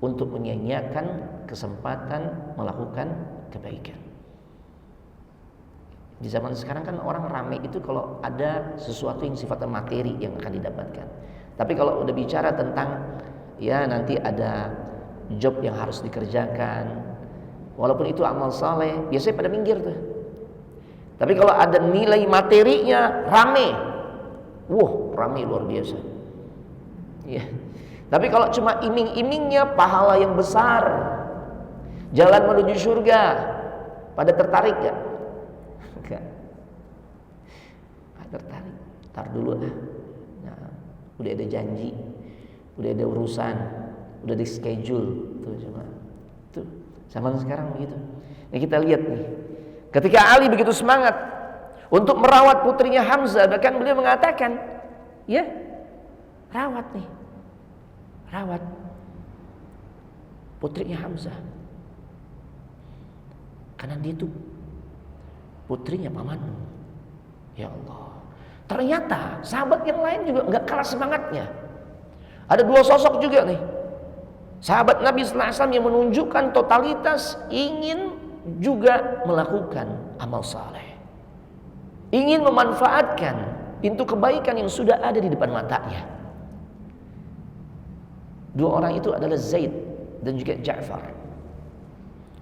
Speaker 1: untuk menyia-nyiakan kesempatan melakukan kebaikan. Di zaman sekarang kan orang ramai itu kalau ada sesuatu yang sifatnya materi yang akan didapatkan. Tapi kalau udah bicara tentang ya nanti ada job yang harus dikerjakan, walaupun itu amal saleh, biasanya pada minggir tuh. Tapi kalau ada nilai materinya rame, rame luar biasa. Ya. Tapi kalau cuma iming-imingnya pahala yang besar, jalan menuju surga, pada tertarik gak? Enggak. Tertarik. Tar dulu lah. Nah, udah ada janji, udah ada urusan, udah di schedule tuh cuma. Tuh, zaman sekarang begitu. Nah, kita lihat nih. Ketika Ali begitu semangat untuk merawat putrinya Hamzah, bahkan beliau mengatakan, ya, rawat nih. Rawat putrinya Hamzah. Karena dia tuh putrinya pamanmu. Ya Allah. Ternyata sahabat yang lain juga enggak kalah semangatnya. Ada dua sosok juga nih. Sahabat Nabi sallallahu alaihi wasallam yang menunjukkan totalitas ingin juga melakukan amal saleh. Ingin memanfaatkan pintu kebaikan yang sudah ada di depan matanya. Dua orang itu adalah Zaid dan juga Ja'far.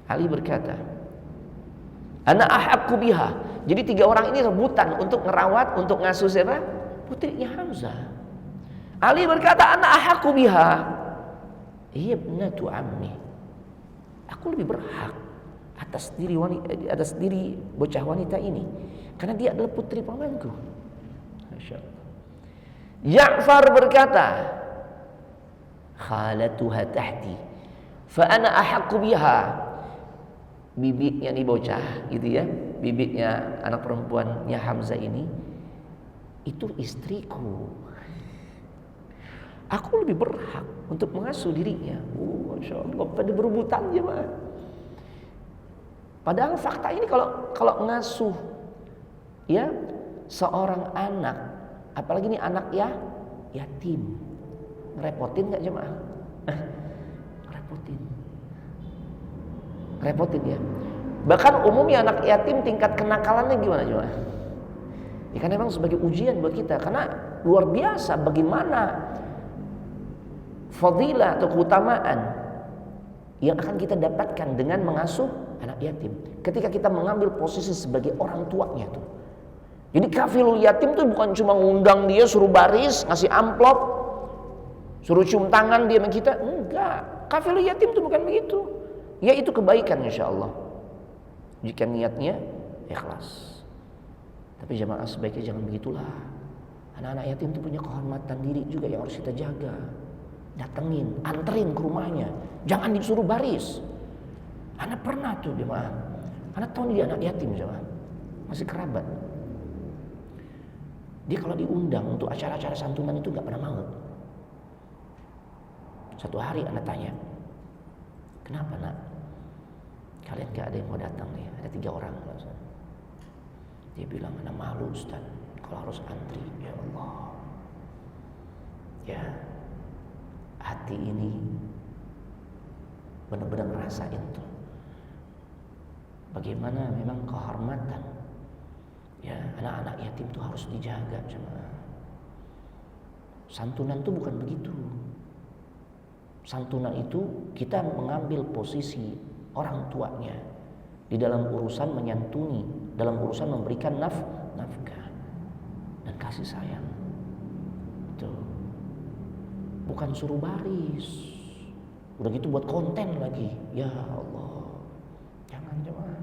Speaker 1: Ali berkata, ana ahaqqu biha. Jadi tiga orang ini rebutan untuk ngerawat, untuk ngasuh siapa? Putrinya Hamzah. Ali berkata, ana ahaqqu biha. Ibnatu ammi. Aku lebih berhak atas diri bocah wanita ini karena dia adalah putri pamanku. Masyaallah. Ja'far berkata, khalatuha tahti fa ana ahaqqu biha. Bibiknya nih bocah gitu ya, bibiknya anak perempuannya Hamzah ini itu istriku. Aku lebih berhak untuk mengasuh dirinya. Masya Allah, pada berebutan jemaah. Padahal fakta ini kalau ngasuh ya seorang anak, apalagi ini anak ya yatim, ngerepotin nggak jemaah? Ngerepotin ya. Bahkan umumnya anak yatim tingkat kenakalannya gimana jemaah? Ya kan memang sebagai ujian buat kita, karena luar biasa bagaimana fadilah atau keutamaan yang akan kita dapatkan dengan mengasuh anak yatim ketika kita mengambil posisi sebagai orang tuanya tuh. Jadi kafilul yatim tuh bukan cuma ngundang dia suruh baris, ngasih amplop, suruh cium tangan dia sama kita, enggak. Kafilul yatim tuh bukan begitu. Ya itu kebaikan insyaallah jika niatnya ikhlas. Tapi jamaah sebaiknya jangan begitulah. Anak-anak yatim itu punya kehormatan diri juga yang harus kita jaga. Datengin, anterin ke rumahnya, jangan disuruh baris. Anak pernah tuh jemaah, anak tahu dia anak yatim jemaah, masih kerabat. Dia kalau diundang untuk acara-acara santunan itu nggak pernah mau. Satu hari anak tanya, kenapa nak? Kalian gak ada yang mau datang nih? Ada 3 orang. Dia bilang, anak malu Ustaz kalau harus antri. Ya Allah. Ya, hati ini benar-benar ngerasain tuh bagaimana memang kehormatan ya anak-anak yatim tuh harus dijaga jemaah. Santunan tuh bukan begitu. Santunan itu kita mengambil posisi orang tuanya di dalam urusan menyantuni, dalam urusan memberikan nafkah dan kasih sayang. Itu bukan suruh baris. Udah gitu buat konten lagi. Ya Allah. Jangan jemaah.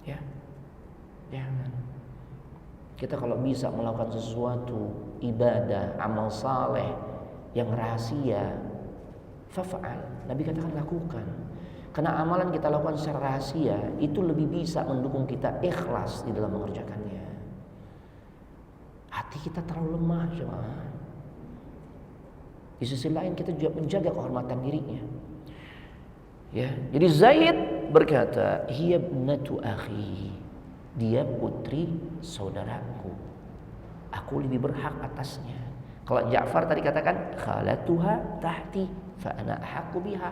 Speaker 1: Ya. Jangan. Kita kalau bisa melakukan sesuatu ibadah, amal saleh yang rahasia, fafa'al. Nabi katakan lakukan. Karena amalan kita lakukan secara rahasia itu lebih bisa mendukung kita ikhlas di dalam mengerjakannya. Hati kita terlalu lemah jemaah. Di sisi lain kita juga menjaga kehormatan dirinya. Ya, jadi Zaid berkata, "Hiya ibnatu akhi." Dia putri saudaraku. Aku lebih berhak atasnya. Kalau Ja'far tadi katakan, "Khalatuha tahti fa ana ahqqu biha."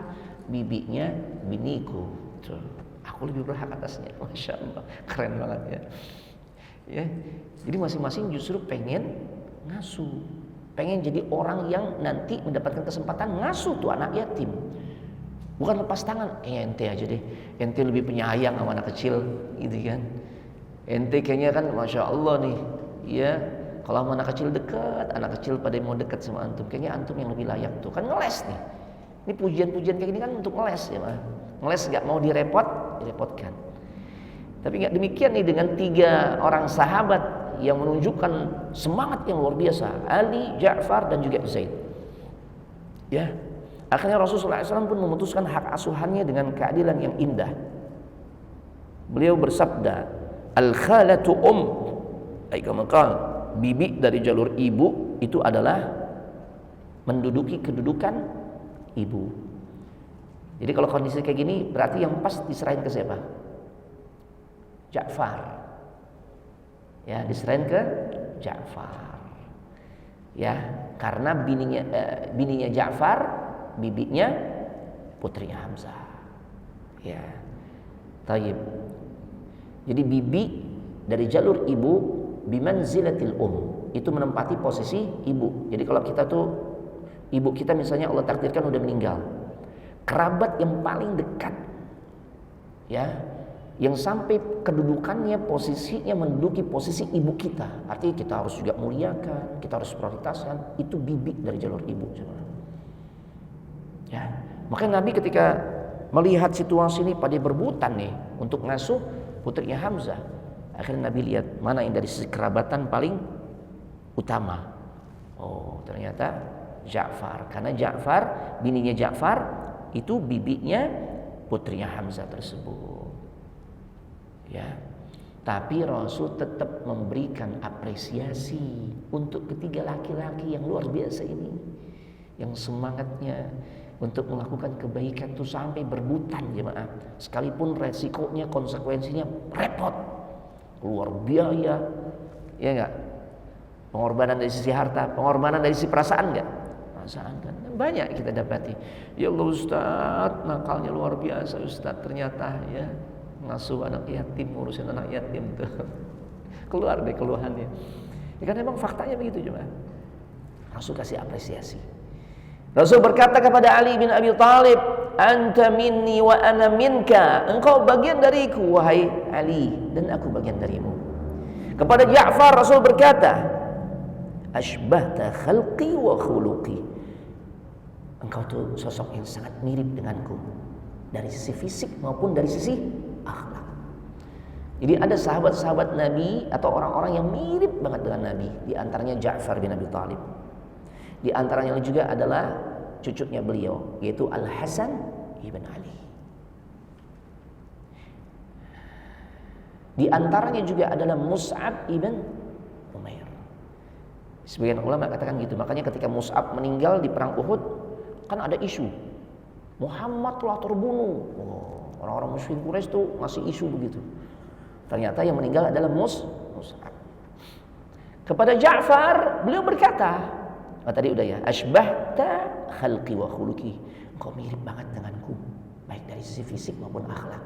Speaker 1: Bibinya biniku. Tuh, aku lebih berhak atasnya. Masya Allah, keren banget ya. Ya, jadi masing-masing justru pengen ngasuh. Pengen jadi orang yang nanti mendapatkan kesempatan ngasuh tuh anak yatim. Bukan lepas tangan, kayaknya ente aja deh. Ente lebih penyayang sama anak kecil, gitu kan. Ente kayaknya kan Masya Allah nih. Ya, kalau sama anak kecil dekat, anak kecil pada mau dekat sama antum. Kayaknya antum yang lebih layak tuh. Kan ngeles nih. Ini pujian-pujian kayak gini kan untuk ngeles ya mah. Ngeles gak mau direpotkan. Tapi gak demikian nih dengan 3 orang sahabat yang menunjukkan semangat yang luar biasa, Ali, Ja'far dan juga Zaid. Ya, akhirnya Rasulullah SAW pun memutuskan hak asuhannya dengan keadilan yang indah. Beliau bersabda, "Al-khalatu maka bibi dari jalur ibu itu adalah menduduki kedudukan ibu." Jadi kalau kondisi kayak gini berarti yang pas diserahin ke siapa? Ja'far. Ya, diserahin ke Ja'far. Ya, karena bininya Ja'far, bibinya putrinya Hamzah. Ya. Taib. Jadi bibi dari jalur ibu bimanzilatil itu menempati posisi ibu. Jadi kalau kita tuh ibu kita misalnya Allah takdirkan udah meninggal, kerabat yang paling dekat, ya, yang sampai kedudukannya posisinya menduduki posisi ibu kita, artinya kita harus juga muliakan, kita harus prioritaskan, itu bibi dari jalur ibu. Ya, makanya Nabi ketika melihat situasi ini pada berbutan nih untuk ngasuh putrinya Hamzah, akhirnya Nabi lihat mana yang dari sisi kerabatan paling utama. Oh, ternyata Ja'far, karena Ja'far, bininya Ja'far itu bibinya putrinya Hamzah tersebut. Ya, tapi Rasul tetap memberikan apresiasi untuk ketiga laki-laki yang luar biasa ini, yang semangatnya untuk melakukan kebaikan itu sampai berbutan jemaah, sekalipun resikonya, konsekuensinya repot, keluar biaya, ya enggak, pengorbanan dari sisi harta, pengorbanan dari sisi perasaan enggak, perasaan kan banyak kita dapati. Ya Allah Ustaz, nakalnya luar biasa Ustaz, ternyata ya ngasuh anak yatim, ngurusin anak yatim tuh keluar deh keluhannya. Ya kan memang faktanya begitu cuma. Rasul kasih apresiasi. Rasul berkata kepada Ali bin Abi Thalib, "Anta minni wa ana minka." Engkau bagian dariku wahai Ali, dan aku bagian darimu. Kepada Ja'far Rasul berkata, "Ashbahta khalqi wa khuluqi." Engkau tuh sosok yang sangat mirip denganku dari sisi fisik maupun dari sisi akhlak. Jadi ada sahabat-sahabat Nabi atau orang-orang yang mirip banget dengan Nabi. Di antaranya Ja'far bin Abi Thalib. Di antaranya juga adalah cucunya beliau, yaitu Al-Hasan ibn Ali. Di antaranya juga adalah Mus'ab ibn Umair. Sebagian ulama katakan gitu. Makanya ketika Mus'ab meninggal di perang Uhud, kan ada isu Muhammad telah terbunuh. Orang-orang musyrikin Quraisy tuh ngasih isu begitu. Ternyata yang meninggal adalah Mus'ab. Kepada Ja'far beliau berkata, tadi udah ya, "Ashbahta khalqi wa khuluqi." engkau mirip banget denganku, baik dari sisi fisik maupun akhlak.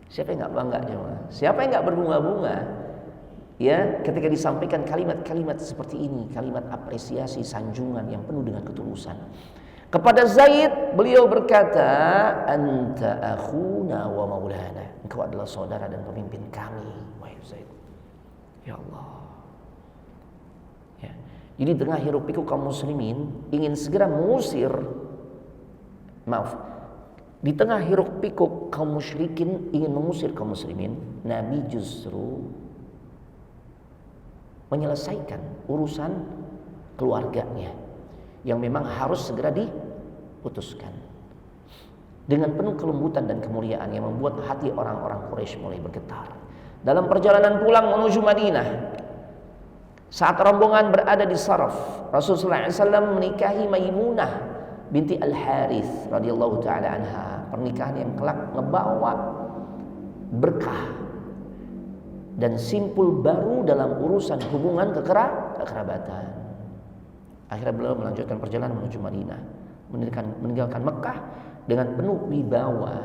Speaker 1: Siapa yang nggak bangga jemaah? Siapa yang nggak berbunga-bunga? Ya, ketika disampaikan kalimat-kalimat seperti ini, kalimat apresiasi, sanjungan yang penuh dengan ketulusan. Kepada Zaid, beliau berkata, "Anta akhuna wa maulana." Engkau adalah saudara dan pemimpin kami, wahai Zaid. Ya Allah. Ya. Jadi tengah hiruk pikuk kaum muslimin ingin segera mengusir, di tengah hiruk pikuk kaum musyrikin ingin mengusir kaum muslimin, Nabi justru menyelesaikan urusan keluarganya yang memang harus segera diputuskan dengan penuh kelembutan dan kemuliaan yang membuat hati orang-orang Quraisy mulai bergetar. Dalam perjalanan pulang menuju Madinah, saat rombongan berada di Saraf, Rasulullah SAW menikahi Maimunah binti Al-Harith radhiyallahu taala anha, pernikahan yang kelak membawa berkah dan simpul baru dalam urusan hubungan kekerabatan. Akhirnya beliau melanjutkan perjalanan menuju Madinah, meninggalkan Mekah dengan penuh wibawa,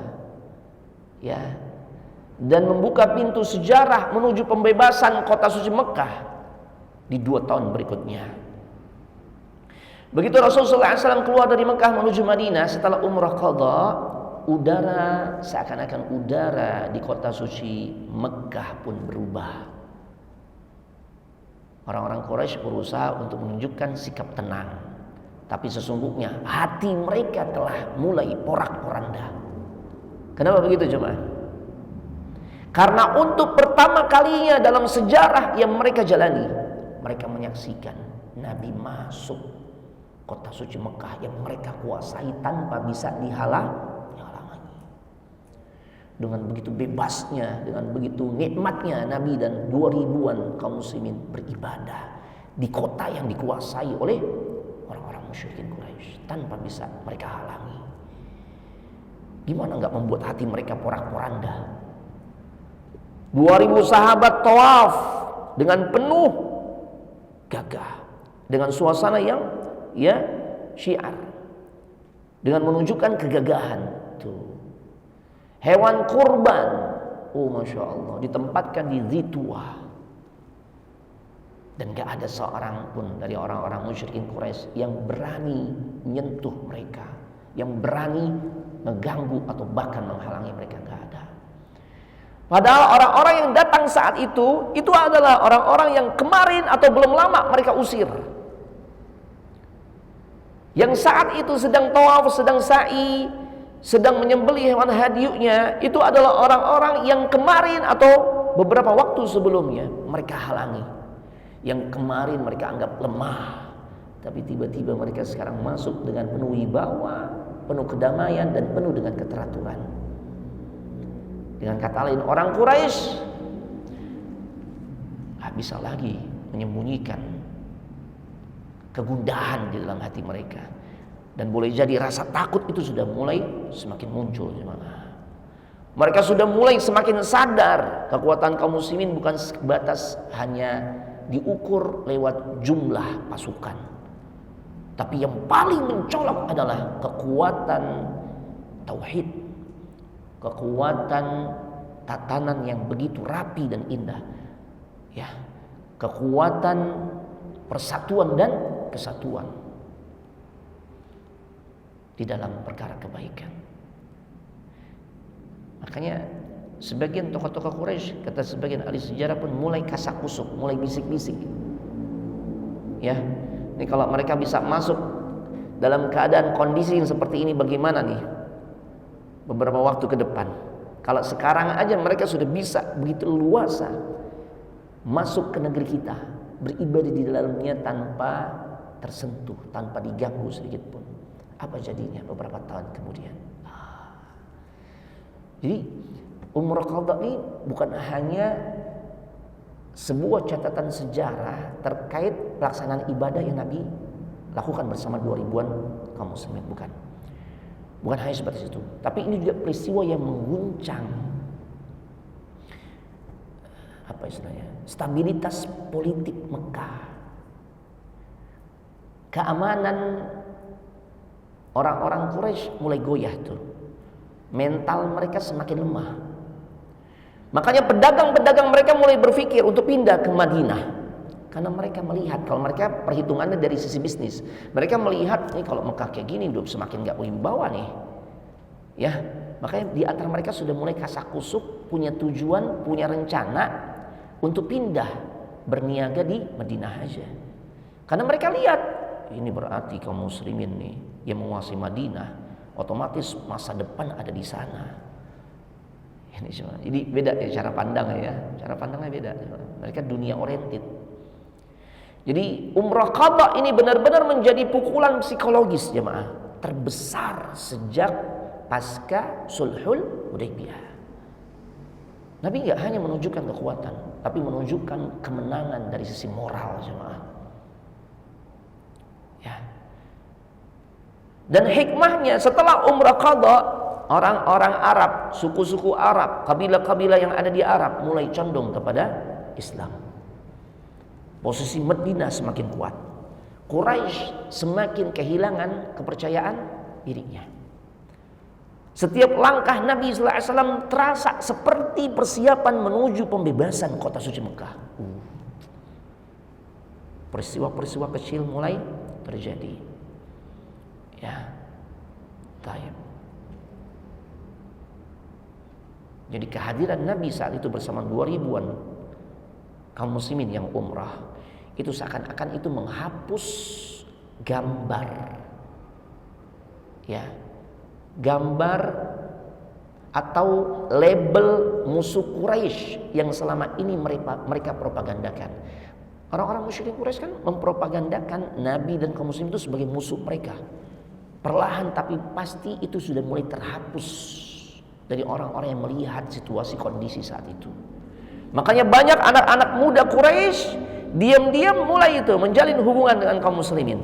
Speaker 1: ya, dan membuka pintu sejarah menuju pembebasan kota suci Mekah di 2 tahun berikutnya. Begitu Rasulullah SAW keluar dari Mekah menuju Madinah setelah umrah qadha, seakan-akan udara di kota suci Mekah pun berubah. Orang-orang Quraisy berusaha untuk menunjukkan sikap tenang, tapi sesungguhnya hati mereka telah mulai porak-poranda. Kenapa begitu jemaah? Karena untuk pertama kalinya dalam sejarah yang mereka jalani, mereka menyaksikan Nabi masuk kota suci Mekah yang mereka kuasai tanpa bisa dihalangi. Dengan begitu bebasnya, dengan begitu nikmatnya Nabi dan 2000-an kaum muslimin beribadah di kota yang dikuasai oleh orang-orang musyrikin Quraisy tanpa bisa mereka halangi. Gimana enggak membuat hati mereka porak-poranda? 2000 sahabat tawaf dengan penuh gagah, dengan suasana yang syiar, dengan menunjukkan kegagahan. Tuh, hewan kurban, masya Allah, ditempatkan di Dzituwah, dan gak ada seorang pun dari orang-orang musyrikin Quraisy yang berani menyentuh mereka, yang berani mengganggu atau bahkan menghalangi mereka. Gak ada. Padahal orang-orang yang datang saat itu adalah orang-orang yang kemarin atau belum lama mereka usir, yang saat itu sedang tawaf, sedang sa'i, sedang menyembelih hewan hadiunya. Itu adalah orang-orang yang kemarin atau beberapa waktu sebelumnya mereka halangi, yang kemarin mereka anggap lemah, tapi tiba-tiba mereka sekarang masuk dengan penuh wibawa, penuh kedamaian, dan penuh dengan keteraturan. Dengan kata lain, orang Quraisy gak bisa lagi menyembunyikan kegundahan di dalam hati mereka. Dan boleh jadi rasa takut itu sudah mulai semakin muncul. Mereka sudah mulai semakin sadar kekuatan kaum muslimin bukan sebatas hanya diukur lewat jumlah pasukan, tapi yang paling mencolok adalah kekuatan tauhid, kekuatan tatanan yang begitu rapi dan indah, ya, kekuatan persatuan dan kesatuan di dalam perkara kebaikan. Makanya sebagian tokoh-tokoh Quraisy, kata sebagian ahli sejarah pun mulai kasak kusuk, mulai bisik-bisik. Ya, ini kalau mereka bisa masuk dalam keadaan kondisi yang seperti ini, bagaimana nih beberapa waktu ke depan? Kalau sekarang aja mereka sudah bisa begitu luasa masuk ke negeri kita, beribadah di dalamnya tanpa tersentuh, tanpa diganggu sedikit pun. Apa jadinya beberapa tahun kemudian? Jadi umrah qadha ini bukan hanya sebuah catatan sejarah terkait pelaksanaan ibadah yang Nabi lakukan bersama 2000-an kaum muslimin, bukan hanya seperti itu, tapi ini juga peristiwa yang mengguncang apa istilahnya, stabilitas politik Mekah, keamanan orang-orang Quraisy mulai goyah tuh. Mental mereka semakin lemah. Makanya pedagang-pedagang mereka mulai berpikir untuk pindah ke Madinah. Karena mereka melihat, kalau mereka perhitungannya dari sisi bisnis, mereka melihat nih kalau Mekah kayak gini udah semakin gak wibawa nih. Ya, makanya di antara mereka sudah mulai kasak-kusuk, punya tujuan, punya rencana untuk pindah berniaga di Madinah aja. Karena mereka lihat ini berarti kaum muslimin nih yang menguasai Madinah, otomatis masa depan ada di sana. Ini cuma, jadi beda ya cara pandangnya ya, cara pandangnya beda. Mereka dunia oriented. Jadi umrah qadha ini benar-benar menjadi pukulan psikologis jemaah terbesar sejak pasca Sulhul Hudaybiyah. Nabi nggak hanya menunjukkan kekuatan, tapi menunjukkan kemenangan dari sisi moral jemaah. Ya. Dan hikmahnya setelah umrah qadha, orang-orang Arab, suku-suku Arab, kabilah-kabilah yang ada di Arab mulai condong kepada Islam. Posisi Madinah semakin kuat. Quraisy semakin kehilangan kepercayaan dirinya. Setiap langkah Nabi sallallahu alaihi wasallam terasa seperti persiapan menuju pembebasan kota suci Mekah. Peristiwa-peristiwa kecil mulai terjadi. Ya. Taib. Jadi kehadiran Nabi saat itu bersama 2000-an kaum muslimin yang umrah itu seakan-akan itu menghapus gambar, ya, gambar atau label musuh Quraisy yang selama ini mereka propagandakan. Orang-orang musyrikin Quraisy kan mempropagandakan Nabi dan kaum muslimin itu sebagai musuh mereka. Perlahan tapi pasti itu sudah mulai terhapus dari orang-orang yang melihat situasi kondisi saat itu. Makanya banyak anak-anak muda Quraisy diam-diam mulai itu menjalin hubungan dengan kaum muslimin.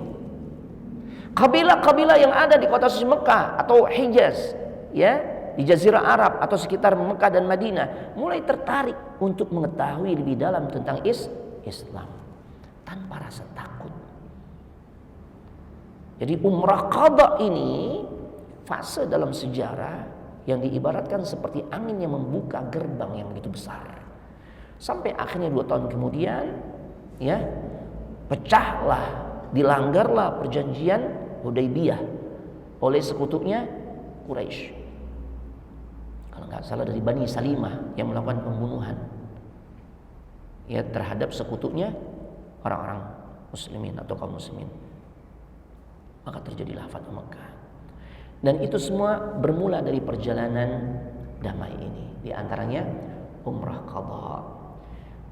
Speaker 1: Kabilah-kabilah yang ada di kota suci Mekah atau Hijaz, ya, di Jazirah Arab atau sekitar Mekah dan Madinah mulai tertarik untuk mengetahui lebih dalam tentang Islam tanpa rasa takut. Jadi umrah qadha ini fase dalam sejarah yang diibaratkan seperti angin yang membuka gerbang yang begitu besar. Sampai akhirnya 2 tahun kemudian, ya, pecahlah, dilanggarlah perjanjian Hudaybiyah oleh sekutunya Quraisy. Kalau nggak salah dari Bani Salimah yang melakukan pembunuhan, ya, terhadap sekutunya orang-orang muslimin atau kaum muslimin. Maka terjadilah Fathu Makkah. Dan itu semua bermula dari perjalanan damai ini. Di antaranya umrah qadha.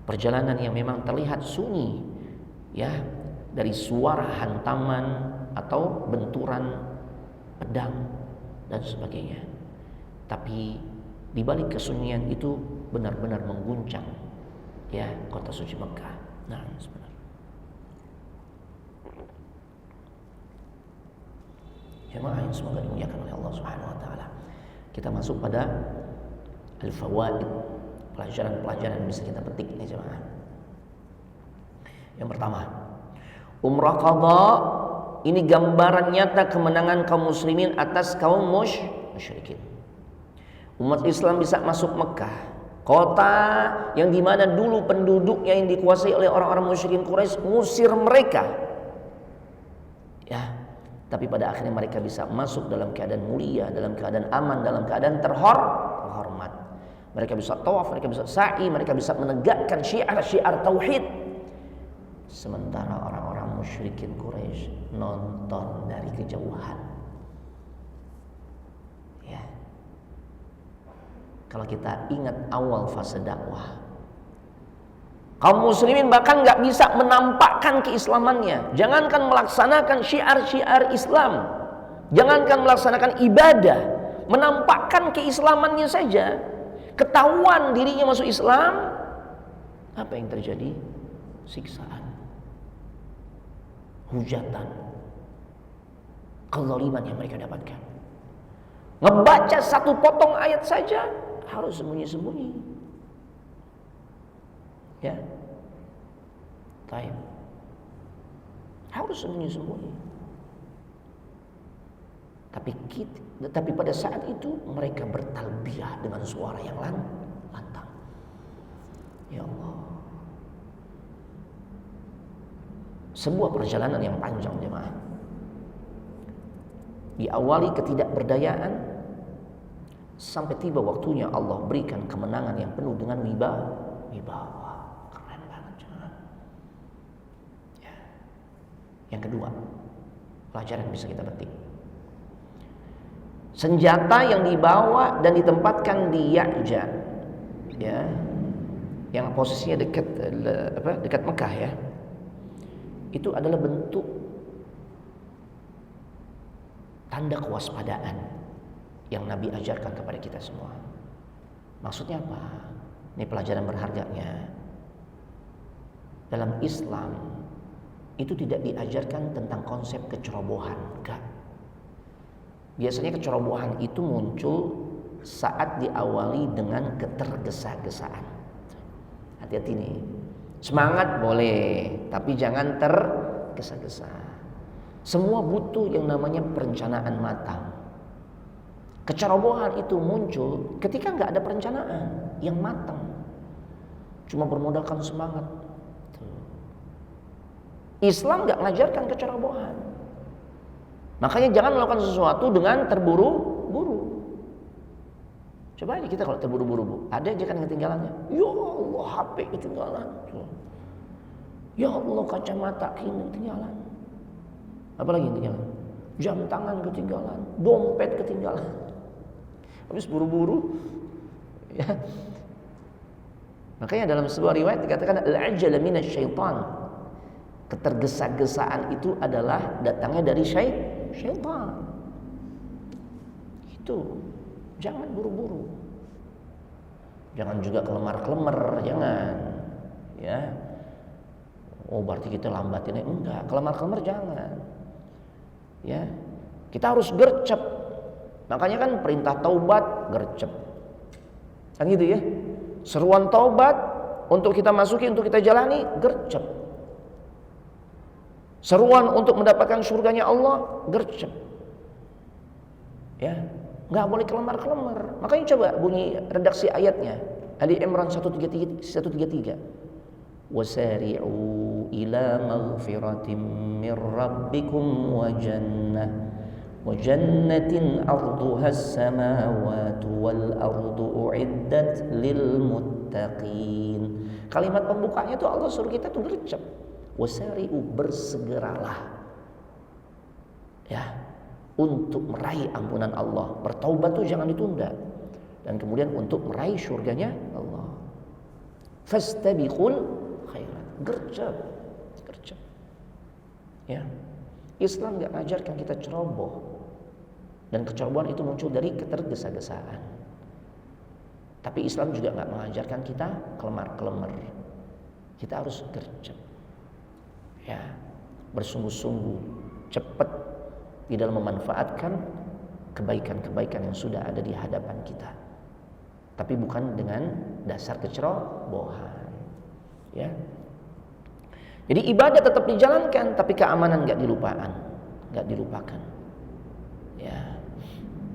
Speaker 1: Perjalanan yang memang terlihat sunyi, ya, dari suara hantaman atau benturan pedang dan sebagainya. Tapi di balik kesunyian itu benar-benar mengguncang, ya, kota suci Mekah. Nah, sebenarnya jemaah yang semoga dimuliakan oleh Allah Subhanahu wa taala. Kita masuk pada al-fawaid, pelajaran-pelajaran yang bisa kita petik nih jemaah. Yang pertama, umrah qadha ini gambaran nyata kemenangan kaum muslimin atas kaum musyrikin. Umat Islam bisa masuk Mekah, kota yang dimana dulu penduduknya yang dikuasai oleh orang-orang musyrikin Quraisy ngusir mereka, ya. Tapi pada akhirnya mereka bisa masuk dalam keadaan mulia, dalam keadaan aman, dalam keadaan terhormat. Mereka bisa tawaf, mereka bisa sa'i, mereka bisa menegakkan syiar-syiar tauhid. Sementara orang-orang musyrikin Quraisy nonton dari kejauhan. Ya. Kalau kita ingat awal fase dakwah, kaum muslimin bahkan nggak bisa menampakkan keislamannya. Jangankan melaksanakan syiar-syiar Islam, jangankan melaksanakan ibadah, menampakkan keislamannya saja, ketahuan dirinya masuk Islam, apa yang terjadi? Siksaan, hujatan, kezaliman yang mereka dapatkan. Ngebaca satu potong ayat saja harus sembunyi-sembunyi. Ya, harus sembunyi-sembunyi. Tapi pada saat itu mereka bertalbiyah dengan suara yang lantang. Ya Allah. Sebuah perjalanan yang panjang jemaah. Diawali ketidakberdayaan sampai tiba waktunya Allah berikan kemenangan yang penuh dengan wibawa. Keren banget jemaah. Ya. Yang kedua, pelajaran bisa kita petik. Senjata yang dibawa dan ditempatkan di Ya'ja, ya, yang posisinya dekat Mekah, ya, itu adalah bentuk tanda kewaspadaan yang Nabi ajarkan kepada kita semua. Maksudnya apa? Ini pelajaran berharganya. Dalam Islam itu tidak diajarkan tentang konsep kecerobohan, enggak. Biasanya kecerobohan itu muncul saat diawali dengan ketergesa-gesaan. Hati-hati nih. Semangat boleh, tapi jangan tergesa-gesa. Semua butuh yang namanya perencanaan matang. Kecerobohan itu muncul ketika nggak ada perencanaan yang matang. Cuma bermodalkan semangat. Islam nggak mengajarkan kecerobohan. Makanya jangan melakukan sesuatu dengan terburu-buru. Coba aja kita kalau terburu-buru, Bu. Ada aja kan ketinggalannya. Ya Allah, HP ketinggalan. Ya Allah, kacamata ketinggalan. Apalagi yang ketinggalan? Jam tangan ketinggalan, dompet ketinggalan. Habis buru-buru. Ya. Makanya dalam sebuah riwayat dikatakan al-ajala minasyaitan. Ketergesa-gesaan itu adalah datangnya dari syaitan. Itu. Jangan buru-buru. Jangan juga kelemar-kelemar, jangan. Ya. Oh, berarti kita lambat ini. Enggak, kelemar-kelemar jangan. Ya. Kita harus gercep. Makanya kan perintah taubat gercep. Kan gitu ya. Seruan taubat untuk kita masuki, untuk kita jalani gercep. Seruan untuk mendapatkan surganya Allah gercep. Ya. Nggak boleh kelemar-kelemar. Makanya coba bunyi redaksi ayatnya. Ali Imran 133. Wasari'u ila maghfiratin min rabbikum wa jannatin arduha as-samawati wal ardu u'iddat lil muttaqin. Kalimat pembukanya itu Allah suruh kita tuh gercep. Wasari'u, bersegeralah. Ya. Untuk meraih ampunan Allah. Bertaubat tuh jangan ditunda. Dan kemudian untuk meraih surganya Allah. Fastabiqul khairat. Gercep. Ya. Islam gak mengajarkan kita ceroboh. Dan kecerobohan itu muncul dari ketergesa-gesaan. Tapi Islam juga gak mengajarkan kita kelemar-kelemar. Kita harus gercep. Ya. Bersungguh-sungguh. Cepat di dalam memanfaatkan kebaikan-kebaikan yang sudah ada di hadapan kita. Tapi bukan dengan dasar kecerobohan. Ya. Jadi ibadah tetap dijalankan, tapi keamanan enggak dilupakan. Ya.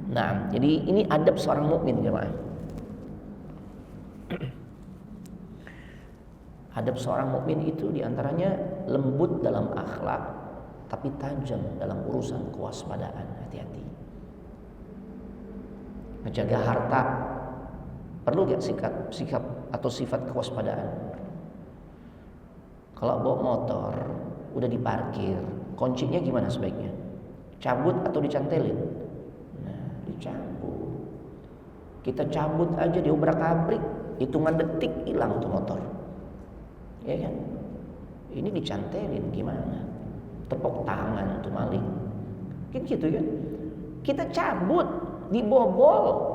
Speaker 1: Nah, jadi ini adab seorang mukmin, jemaah. Adab seorang mukmin itu diantaranya lembut dalam akhlak, tapi tajam dalam urusan kewaspadaan. Hati-hati. Menjaga harta perlu gak sikap atau sifat kewaspadaan? Kalau bawa motor udah diparkir, kuncinya gimana sebaiknya? Cabut atau dicantelin? Nah, dicabut. Kita cabut aja diobrak-abrik, hitungan detik hilang tuh motor. Ya kan? Ini dicantelin gimana? Tepuk tangan tuh maling. Kan gitu kan? Kita cabut, dibobol.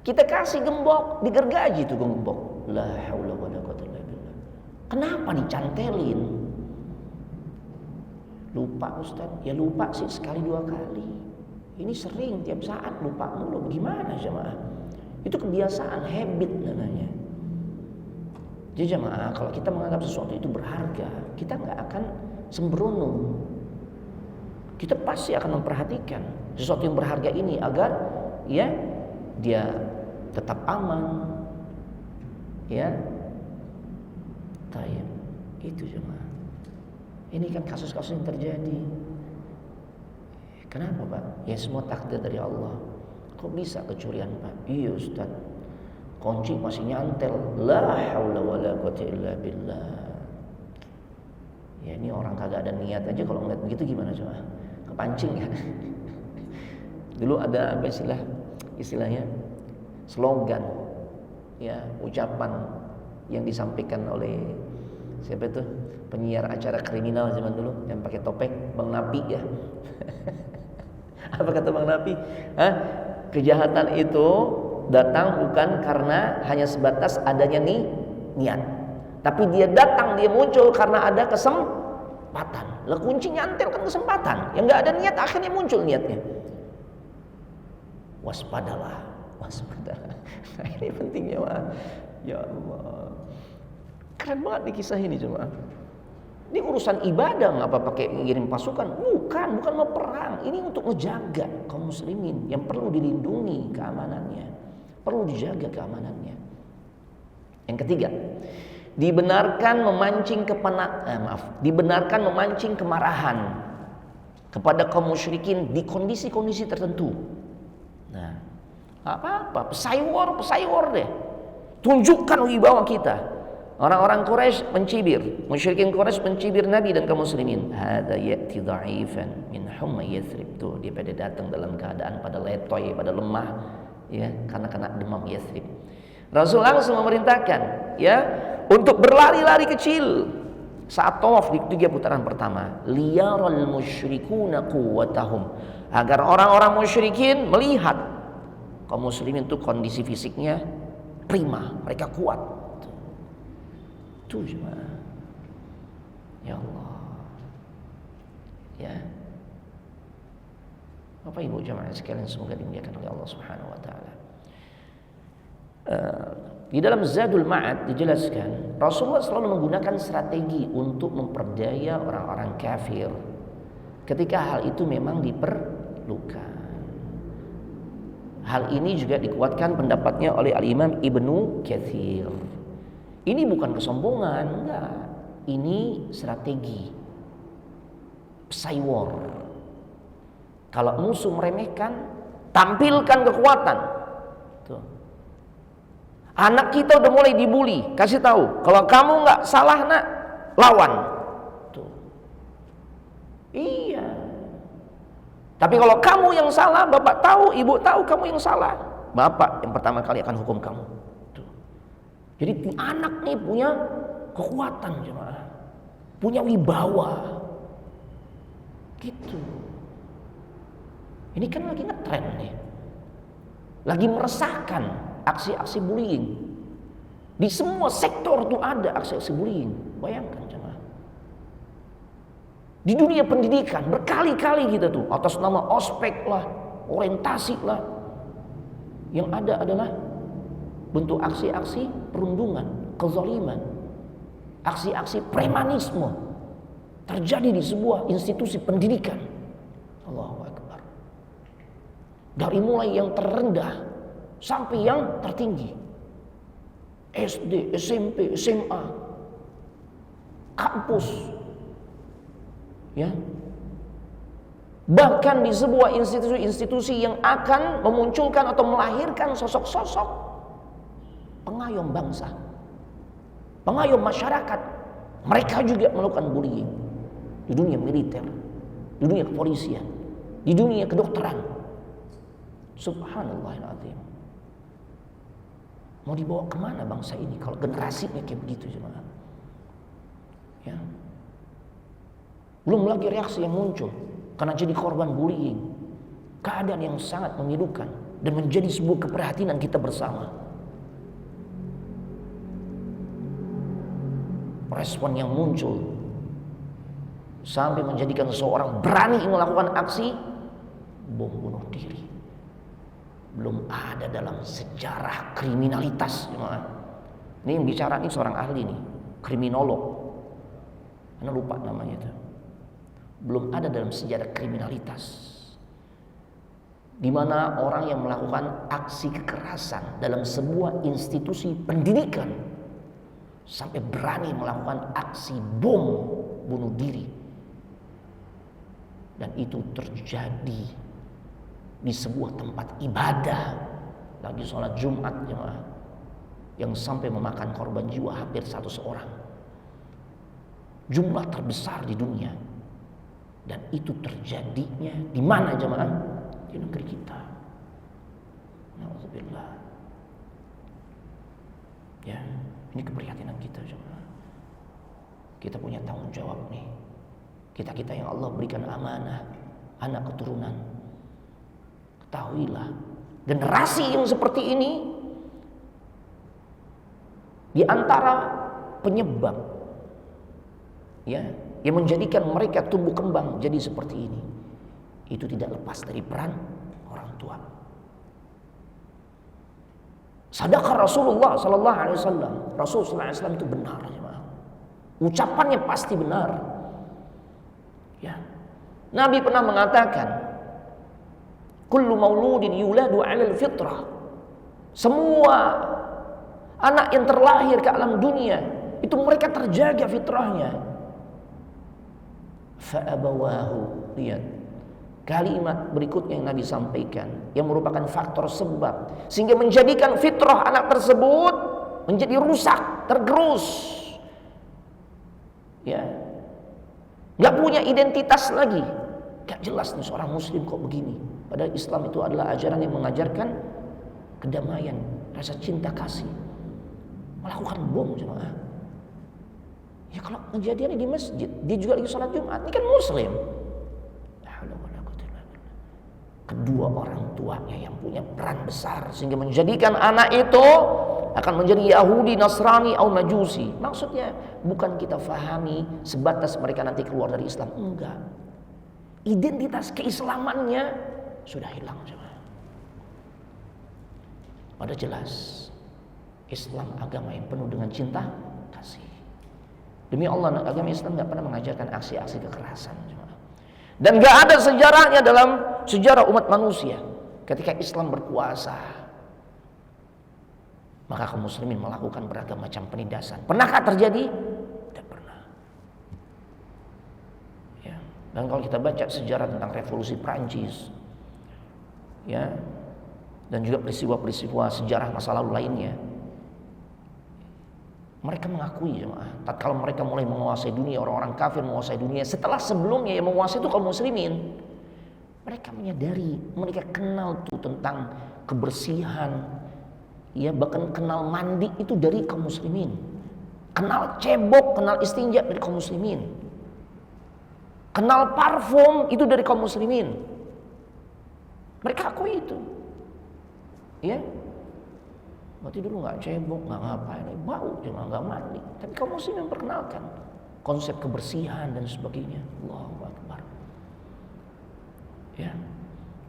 Speaker 1: Kita kasih gembok, digergaji tuh gembok. La haula wala quwwata illa billah. Kenapa dicantelin? Lupa Ustaz. Ya lupa sih sekali dua kali. Ini sering tiap saat lupa mulu. Gimana jemaah? Itu kebiasaan, habit namanya. Jadi jemaah, kalau kita menganggap sesuatu itu berharga, kita nggak akan sembrono. kita pasti akan memperhatikan sesuatu yang berharga ini agar ya dia tetap aman. Ya. Taib. Itu jemaah. Ini kan kasus-kasus yang terjadi. Kenapa Pak? Ya semua takdir dari Allah. Kok bisa kecurian Pak? Iya Ustaz. Kunci masih nyantel. La haula wala quwwata illa billah. Ya ini orang kagak ada niat aja kalau ngeliat begitu gimana coba? Kepancing ya. Dulu ada apa istilahnya slogan, ya ucapan yang disampaikan oleh siapa itu penyiar acara kriminal zaman dulu yang pakai topeng, Bang Napi ya. Apa kata Bang Napi? Kejahatan itu datang bukan karena hanya sebatas adanya niat, tapi dia datang, dia muncul karena ada kesempatan. Lah kunci nyantel kan kesempatan. Yang nggak ada niat akhirnya muncul niatnya. Waspadalah. Nah, ini pentingnya Pak. Ya Allah. Keren banget nih kisah ini coba. Ini urusan ibadah, ngapa pakai ngirim pasukan? Bukan mau perang. Ini untuk ngejaga kaum muslimin yang perlu dilindungi keamanannya, perlu dijaga keamanannya. Yang ketiga, dibenarkan memancing kemarahan kepada kaum musyrikin di kondisi-kondisi tertentu. Nah, apa-apa, pesaing deh. Tunjukkan wibawa kita. Orang-orang Quraisy mencibir, musyrikin Quraisy mencibir Nabi dan kaum muslimin. Hadza ya'ti dha'ifan min humma Yathrib. Tuh dia pada datang dalam keadaan pada letoy, pada lemah, ya, karena kena demam Yathrib. Rasul langsung memerintahkan, ya, untuk berlari-lari kecil saat tawaf di 3 putaran pertama. Liyaral musyrikuna quwwatahum, agar orang-orang musyrikin melihat kaum muslimin itu kondisi fisiknya prima, mereka kuat. Tuh jemaah. Ya Allah. Ya. Bapak Ibu jemaah sekalian semoga dimuliakan oleh Allah Subhanahu wa taala. Di dalam Zadul Ma'ad dijelaskan Rasulullah selalu menggunakan strategi untuk memperdaya orang-orang kafir ketika hal itu memang diperlukan. Hal ini juga dikuatkan pendapatnya oleh Al-Imam Ibnu Katsir. Ini bukan kesombongan, enggak. Ini strategi psywar. Kalau musuh meremehkan, tampilkan kekuatan. Tuh. Anak kita udah mulai dibully, kasih tahu, kalau kamu nggak salah nak, lawan. Tuh. Iya. Tapi kalau kamu yang salah, bapak tahu, ibu tahu kamu yang salah, bapak yang pertama kali akan hukum kamu. Tuh. Jadi anak nih punya kekuatan jemaah, punya wibawa, gitu. Ini kan lagi ngetren nih, lagi meresahkan aksi-aksi bullying. Di semua sektor tuh ada aksi-aksi bullying. Bayangkan jemaah. Di dunia pendidikan berkali-kali kita tuh atas nama ospek lah, orientasi lah, yang ada adalah bentuk aksi-aksi perundungan, kezaliman, aksi-aksi premanisme terjadi di sebuah institusi pendidikan. Allahu Akbar. Dari mulai yang terendah sampai yang tertinggi, SD, SMP, SMA, kampus, ya, bahkan di sebuah institusi yang akan memunculkan atau melahirkan sosok-sosok pengayom bangsa, pengayom masyarakat, mereka juga melakukan bullying di dunia militer, di dunia kepolisian, di dunia kedokteran. Subhanallahiladzim. Mau dibawa kemana bangsa ini kalau generasinya kayak begitu jemaah? Ya. Belum lagi reaksi yang muncul karena jadi korban bullying. Keadaan yang sangat memilukan dan menjadi sebuah keprihatinan kita bersama. Respon yang muncul sampai menjadikan seseorang berani melakukan aksi bom bunuh diri. Belum ada dalam sejarah kriminalitas. Ini yang bicara ini seorang ahli nih, kriminolog. Anda lupa namanya itu. belum ada dalam sejarah kriminalitas di mana orang yang melakukan aksi kekerasan dalam sebuah institusi pendidikan sampai berani melakukan aksi bom bunuh diri, dan itu terjadi di sebuah tempat ibadah lagi sholat Jumat jemaah, yang sampai memakan korban jiwa hampir 100 orang, jumlah terbesar di dunia. Dan itu terjadinya di mana jemaah? Di negeri kita. Alhamdulillah. Ya, ini keprihatinan kita jemaah. Kita punya tanggung jawab nih. Kita yang Allah berikan amanah, anak keturunan. Ketahuilah, generasi yang seperti ini di antara penyebab ya yang menjadikan mereka tumbuh kembang jadi seperti ini, itu tidak lepas dari peran orang tua. Sadaqah Rasulullah sallallahu alaihi wasallam. Rasul sallallahu alaihi wasallam itu benar, jemaah. Ucapannya pasti benar. Ya. Nabi pernah mengatakan, kullu mauludin yuladu 'alal fitrah. Semua anak yang terlahir ke alam dunia itu mereka terjaga fitrahnya. Fa abawahu, lihat kalimat berikutnya yang Nabi sampaikan yang merupakan faktor sebab sehingga menjadikan fitrah anak tersebut menjadi rusak, tergerus. Ya. Enggak punya identitas lagi. Enggak jelas nih seorang muslim kok begini. Padahal Islam itu adalah ajaran yang mengajarkan kedamaian, rasa cinta kasih. Melakukan bom jemaah. Ya kalau kejadiannya di masjid, dia juga lagi sholat Jumat, ini kan muslim. Kedua orang tuanya yang punya peran besar sehingga menjadikan anak itu akan menjadi Yahudi, Nasrani, atau Majusi. Maksudnya bukan kita fahami sebatas mereka nanti keluar dari Islam, enggak. Identitas keislamannya sudah hilang jemaah. Pada jelas Islam agama yang penuh dengan cinta kasih. Demi Allah, agama Islam gak pernah mengajarkan aksi-aksi kekerasan. Dan gak ada sejarahnya dalam sejarah umat manusia ketika Islam berkuasa maka kaum muslimin melakukan beragam macam penindasan. Pernahkah terjadi? Tidak pernah. Ya. Dan kalau kita baca sejarah tentang revolusi Prancis, ya, dan juga peristiwa-peristiwa sejarah masa lalu lainnya, mereka mengakui jemaah, tatkala mereka mulai menguasai dunia, orang-orang kafir menguasai dunia, setelah sebelumnya yang menguasai itu kaum muslimin, mereka menyadari, mereka kenal tuh tentang kebersihan, ya bahkan kenal mandi itu dari kaum muslimin, kenal cebok, kenal istinja dari kaum muslimin, kenal parfum itu dari kaum muslimin. Mereka akui itu, ya. Berarti dulu nggak cebok, nggak ngapain, bau cuma nggak mandi. Tapi kaum muslim memperkenalkan konsep kebersihan dan sebagainya. Allahu Akbar. Ya,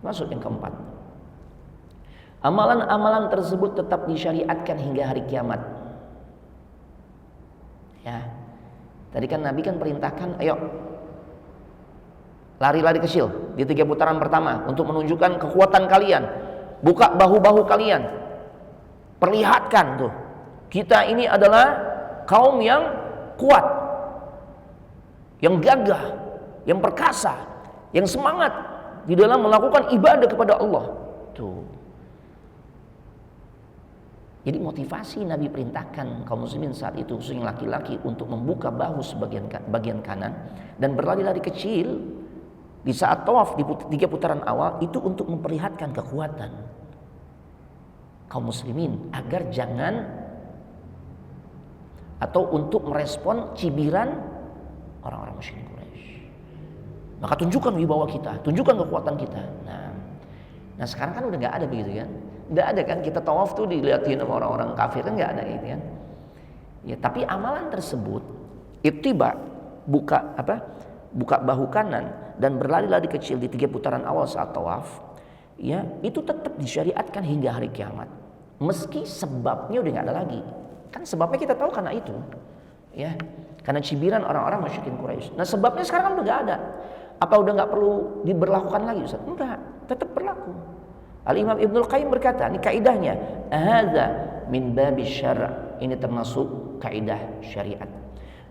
Speaker 1: masuk yang keempat. Amalan-amalan tersebut tetap disyariatkan hingga hari kiamat. Ya, tadi kan Nabi kan perintahkan, ayo lari-lari kecil di 3 putaran pertama untuk menunjukkan kekuatan kalian, buka bahu-bahu kalian. Perlihatkan tuh, kita ini adalah kaum yang kuat, yang gagah, yang perkasa, yang semangat di dalam melakukan ibadah kepada Allah. Tuh. Jadi motivasi Nabi perintahkan kaum muslimin saat itu, khususnya laki-laki, untuk membuka bahu bagian kanan dan berlari-lari kecil di saat tawaf di 3 putaran awal itu untuk memperlihatkan kekuatan kaum muslimin agar jangan atau untuk merespon cibiran orang-orang musyrikin Quraisy. Maka tunjukkan wibawa kita, tunjukkan kekuatan kita. Nah sekarang kan udah nggak ada begitu kan? Nggak ada kan kita tawaf tuh dilihatin sama orang-orang kafir kan, nggak ada gitu kan? Ya tapi amalan tersebut ittiba, buka bahu kanan dan berlari-lari kecil di 3 putaran awal saat tawaf, ya itu tetap disyariatkan hingga hari kiamat. Meski sebabnya udah nggak ada lagi, kan sebabnya kita tahu karena itu, ya karena cibiran orang-orang musyrikin Quraisy. Nah sebabnya sekarang kan udah nggak ada. Apa udah nggak perlu diberlakukan lagi Ustaz? Enggak, tetap berlaku. Al-Imam Ibnul Qayyim berkata, ini kaidahnya, hadza min babis syara', ini termasuk kaidah syariat.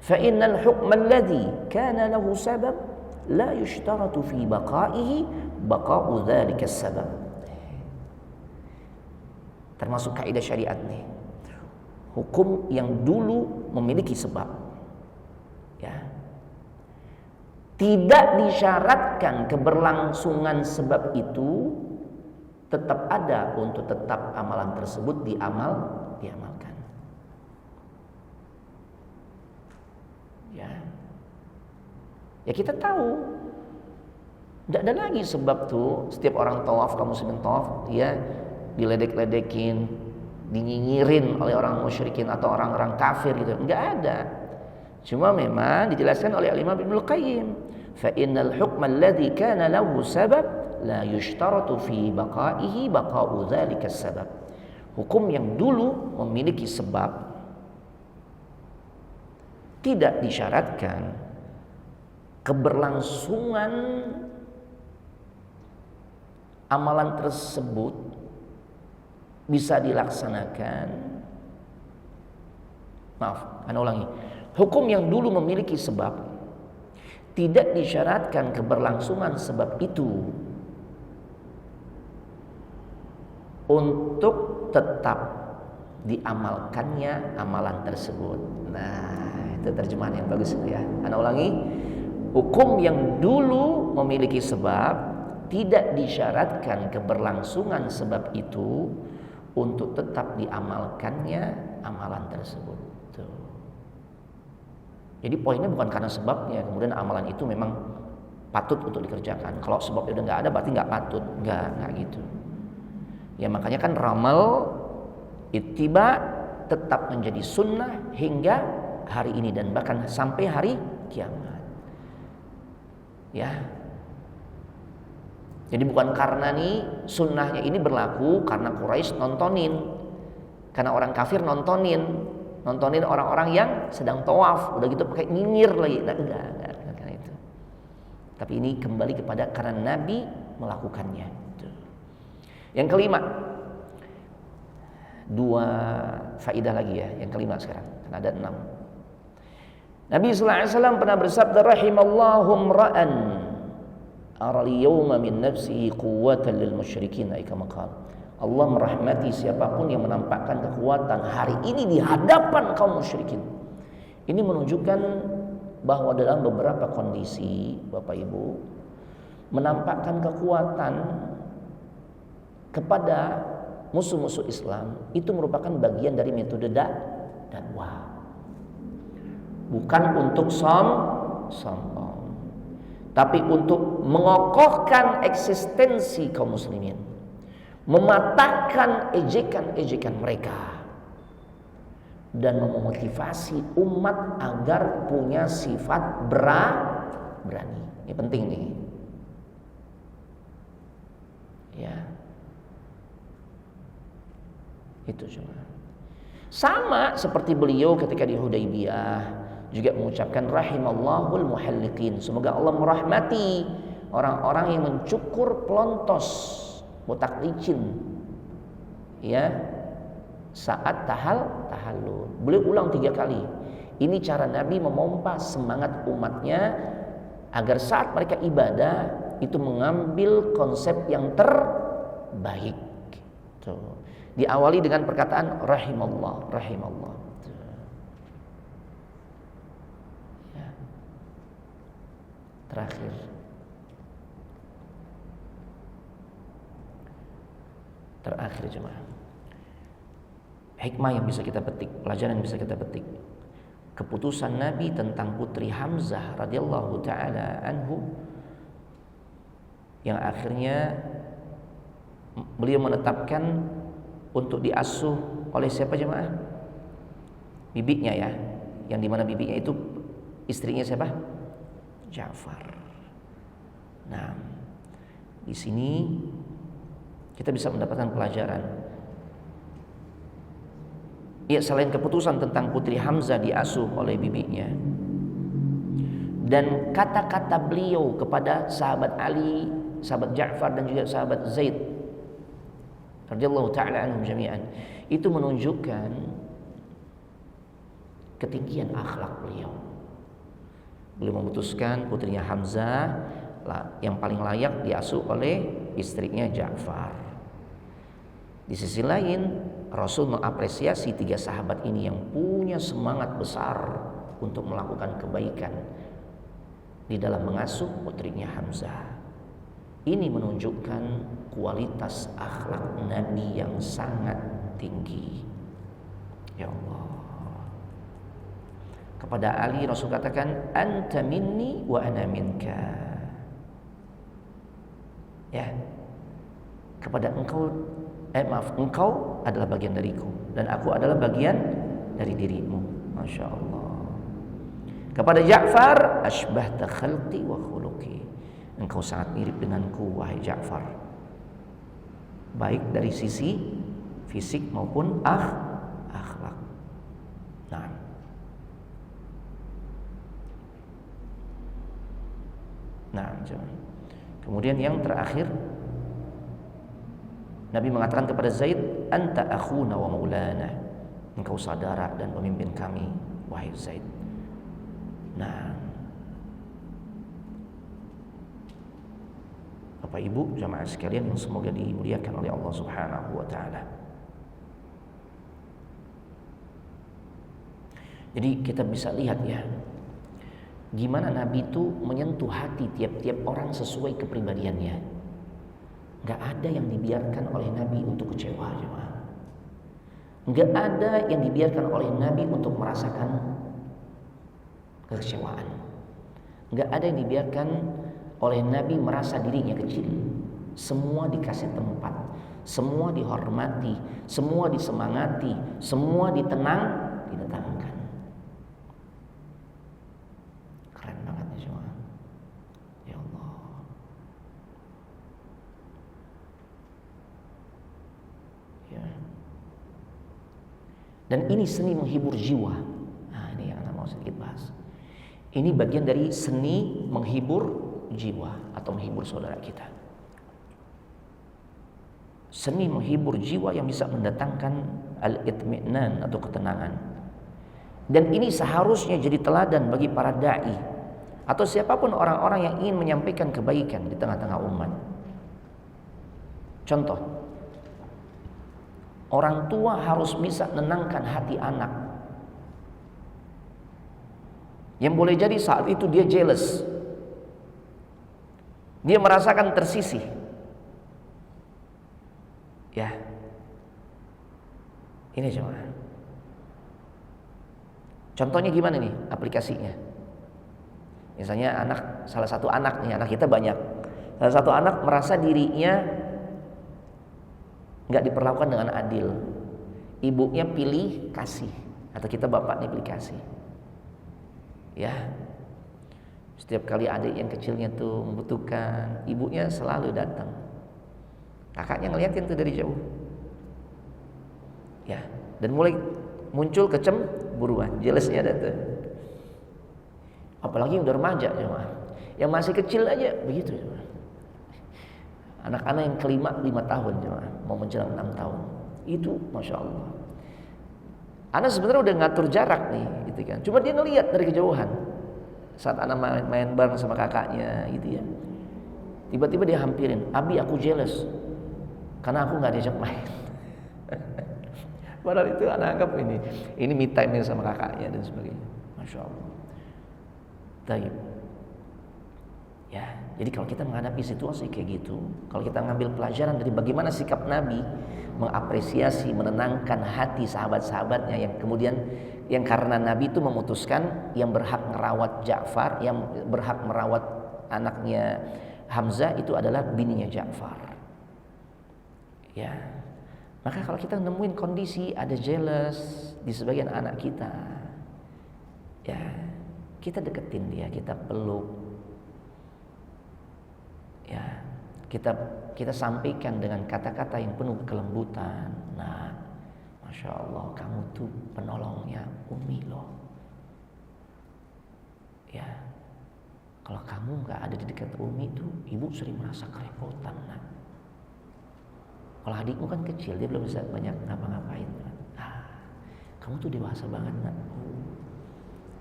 Speaker 1: Fa innal hukma alladhi kana lahu sabab la yushtaratu fi baqaihi baqa'u dzalika sabab. Termasuk kaidah syariat nih. Hukum yang dulu memiliki sebab, ya, tidak disyaratkan keberlangsungan sebab itu tetap ada untuk tetap amalan tersebut diamalkan. Ya kita tahu, tidak ada lagi sebab tuh setiap orang tawaf, kaum muslimin tawaf, ya diledek-ledekin, dinyinyirin oleh orang musyrikin atau orang-orang kafir gitu, enggak ada. Cuma memang dijelaskan oleh Imam Ibnul Qayyim, fa innal hukma alladhi kana lahu sabab la yushtaratu fi baqaihi baqa'u dzalika sabab. Hukum yang dulu memiliki sebab tidak disyaratkan keberlangsungan amalan tersebut bisa dilaksanakan. Maaf, ana ulangi. Hukum yang dulu memiliki sebab tidak disyaratkan keberlangsungan sebab itu untuk tetap diamalkannya amalan tersebut. Nah, itu terjemahan yang bagus ya. Ana ulangi. Hukum yang dulu memiliki sebab tidak disyaratkan keberlangsungan sebab itu untuk tetap diamalkannya amalan tersebut. Tuh. Jadi poinnya bukan karena sebabnya kemudian amalan itu memang patut untuk dikerjakan. Kalau sebabnya udah nggak ada berarti nggak patut, nggak gitu. Ya makanya kan ramal ittiba tetap menjadi sunnah hingga hari ini dan bahkan sampai hari kiamat. Ya. Jadi bukan karena nih sunnahnya ini berlaku karena Quraisy nontonin, karena orang kafir nontonin orang-orang yang sedang tawaf, udah gitu pakai nyinyir lagi. Nah, enggak karena itu. Tapi ini kembali kepada karena Nabi melakukannya. Yang kelima, dua faidah lagi ya. Yang kelima sekarang, karena ada 6. Nabi sallallahu alaihi wasallam pernah bersabda, rahimallahu ra'an aral yawma min nafsihi quwwatan lil musyrikin kama qala. Allah merahmati siapapun yang menampakkan kekuatan hari ini di hadapan kaum musyrikin. Ini menunjukkan bahwa dalam beberapa kondisi Bapak Ibu menampakkan kekuatan kepada musuh-musuh Islam itu merupakan bagian dari metode dakwah. Bukan untuk sombong, tapi untuk mengokohkan eksistensi kaum muslimin, mematahkan ejekan-ejekan mereka, dan memotivasi umat agar punya sifat berani. Ini penting nih. Ya. Itu cuma. Sama seperti beliau ketika di Hudaybiyah juga mengucapkan rahimallahul muhalliqin, semoga Allah merahmati orang-orang yang mencukur pelontos botak licin ya saat tahallul. Beliau ulang 3 kali. Ini cara Nabi memompa semangat umatnya agar saat mereka ibadah itu mengambil konsep yang terbaik. Tuh. Diawali dengan perkataan rahimallah. Terakhir jemaah, hikmah yang bisa kita petik, pelajaran yang bisa kita petik, keputusan Nabi tentang putri Hamzah radhiyallahu taala anhu yang akhirnya beliau menetapkan untuk diasuh oleh siapa jemaah? Bibinya ya, yang dimana bibinya itu istrinya siapa? Ja'far. Nah, di sini kita bisa mendapatkan pelajaran. Ya, selain keputusan tentang putri Hamzah diasuh oleh bibinya, Dan kata-kata beliau kepada sahabat Ali, sahabat Ja'far dan juga sahabat Zaid radhiyallahu taala anhum jami'an, itu menunjukkan ketinggian akhlak beliau. Beliau memutuskan putrinya Hamzah yang paling layak diasuh oleh istrinya Ja'far. Di sisi lain, Rasul mengapresiasi 3 sahabat ini yang punya semangat besar untuk melakukan kebaikan di dalam mengasuh putrinya Hamzah. Ini menunjukkan kualitas akhlak Nabi yang sangat tinggi. Ya Allah. Kepada Ali Rasul katakan, anta minni wa ana minka. Ya. Kepada engkau engkau adalah bagian dariku dan aku adalah bagian dari dirimu. Masya Allah. Kepada Ja'far, asbahta khalqi wa khuluqi. Engkau sangat mirip denganku wahai Ja'far, baik dari sisi fisik maupun akhlak. Nah, kemudian yang terakhir, Nabi mengatakan kepada Zaid, anta akhuna wa maulana. Engkau saudara dan pemimpin kami wahai Zaid. Nah, Bapak Ibu jamaah sekalian yang semoga dimuliakan oleh Allah Subhanahu wa taala. Jadi kita bisa lihat ya, gimana Nabi itu menyentuh hati tiap-tiap orang sesuai kepribadiannya. Gak ada yang dibiarkan oleh Nabi untuk kecewa, jemaah. Gak ada yang dibiarkan oleh Nabi untuk merasakan kekecewaan. Gak ada yang dibiarkan oleh Nabi merasa dirinya kecil. Semua dikasih tempat, semua dihormati, semua disemangati, semua didatangkan. Keren banget ya jemaah. Ya Allah. Ya. Dan ini seni menghibur jiwa. Nah, ini yang Anda mau sedikit bahas. Ini bagian dari seni menghibur jiwa atau menghibur saudara kita. Seni menghibur jiwa yang bisa mendatangkan al-itmi'nan atau ketenangan. Dan ini seharusnya jadi teladan bagi para dai atau siapapun orang-orang yang ingin menyampaikan kebaikan di tengah-tengah umat. Contoh, orang tua harus bisa menenangkan hati anak. Yang boleh jadi saat itu dia jealous, dia merasakan tersisih. Ya, ini cuma contohnya gimana nih aplikasinya. Misalnya salah satu anak nih, anak kita banyak. Salah satu anak merasa dirinya nggak diperlakukan dengan adil. Ibunya pilih kasih atau kita bapaknya pilih kasih. Ya, setiap kali adik yang kecilnya tuh membutuhkan, ibunya selalu datang. Kakaknya ngeliatin tuh dari jauh. Ya, dan mulai muncul kecemburuan, jealousnya ada tuh. Apalagi udah remaja jemaah. Yang masih kecil aja begitu jemaah. Anak-anak yang kelima 5 tahun jemaah, mau menjelang 6 tahun. Itu Masya Allah. Anak sebenarnya udah ngatur jarak nih, gitu kan. Cuma dia ngelihat dari kejauhan. Saat anak main bareng sama kakaknya, gitu ya. Tiba-tiba dia hampirin, "Abi, aku jealous karena aku nggak diajak main." Padahal itu anak anggap ini me time sama kakaknya dan sebagainya. Masya Allah. Taib. Ya, jadi kalau kita menghadapi situasi kayak gitu, kalau kita ngambil pelajaran dari bagaimana sikap Nabi mengapresiasi, menenangkan hati sahabat-sahabatnya yang kemudian yang karena Nabi itu memutuskan yang berhak merawat Ja'far, yang berhak merawat anaknya Hamzah itu adalah bininya Ja'far. Ya. Maka kalau kita nemuin kondisi ada jealous di sebagian anak kita, ya, kita deketin dia, kita peluk. Ya, kita sampaikan dengan kata-kata yang penuh kelembutan. Nah, Masya Allah, kamu tuh penolongnya Umi loh. Ya, Kalau kamu nggak ada di dekat Umi itu, ibu sering merasa kerepotan, nak. Kalau adikmu kan kecil, dia belum bisa banyak ngapa-ngapain. Kamu tuh dewasa banget, nak.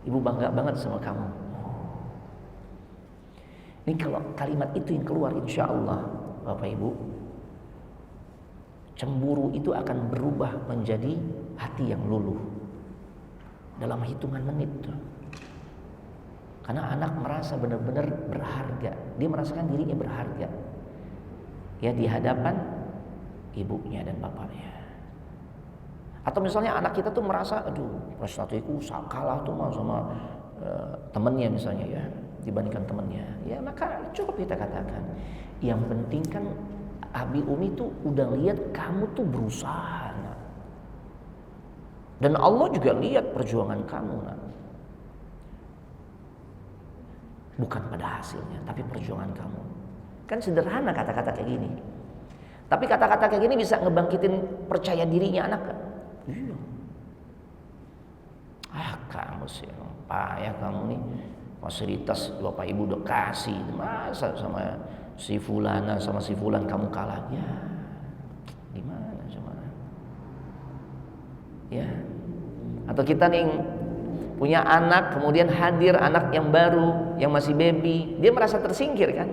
Speaker 1: Ibu bangga banget sama kamu. Ini kalau kalimat itu yang keluar, insya Allah, Bapak Ibu, cemburu itu akan berubah menjadi hati yang luluh dalam hitungan menit tuh. Karena anak merasa benar-benar berharga, dia merasakan dirinya berharga, ya, di hadapan ibunya dan bapaknya. Atau misalnya anak kita tuh merasa, aduh, prestasiku kalah tuh sama temennya misalnya, ya, dibandingkan temennya, ya, maka cukup kita katakan, yang penting kan Abi Umi tuh udah lihat kamu tuh berusaha, nak. Dan Allah juga lihat perjuangan kamu, nak. Bukan pada hasilnya, tapi perjuangan kamu. Kan sederhana kata-kata kayak gini. Tapi kata-kata kayak gini bisa ngebangkitin percaya dirinya anak kan? Iya. Kamu sih payah kamu nih. Fasilitas Bapak Ibu udah kasih, masa sama si fulana sama si fulan kamu kalah? Ya, gimana coba? Ya. Atau kita nih punya anak, kemudian hadir anak yang baru, yang masih baby, dia merasa tersingkir kan?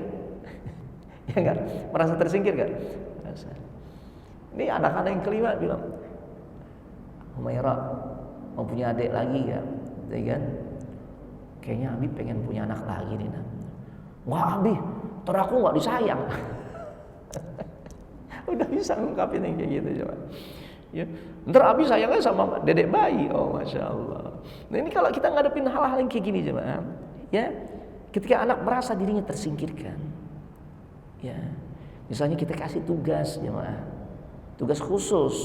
Speaker 1: Ya enggak? Merasa tersingkir enggak? Merasa. Ini anak-anak yang kelima bilang, Humaira mau punya adik lagi ya? Ya kan? Kayaknya Abi pengen punya anak lagi nih, nak. Wah, Abi, ntar aku nggak disayang. Udah bisa ngungkapin yang kayak gitu coba. Ya, ntar Abi sayangnya sama dedek bayi. Oh, masya Allah. Nah, ini kalau kita ngadepin hal-hal yang kayak gini coba, ya, ketika anak merasa dirinya tersingkirkan, ya, misalnya kita kasih tugas jemaah, tugas khusus,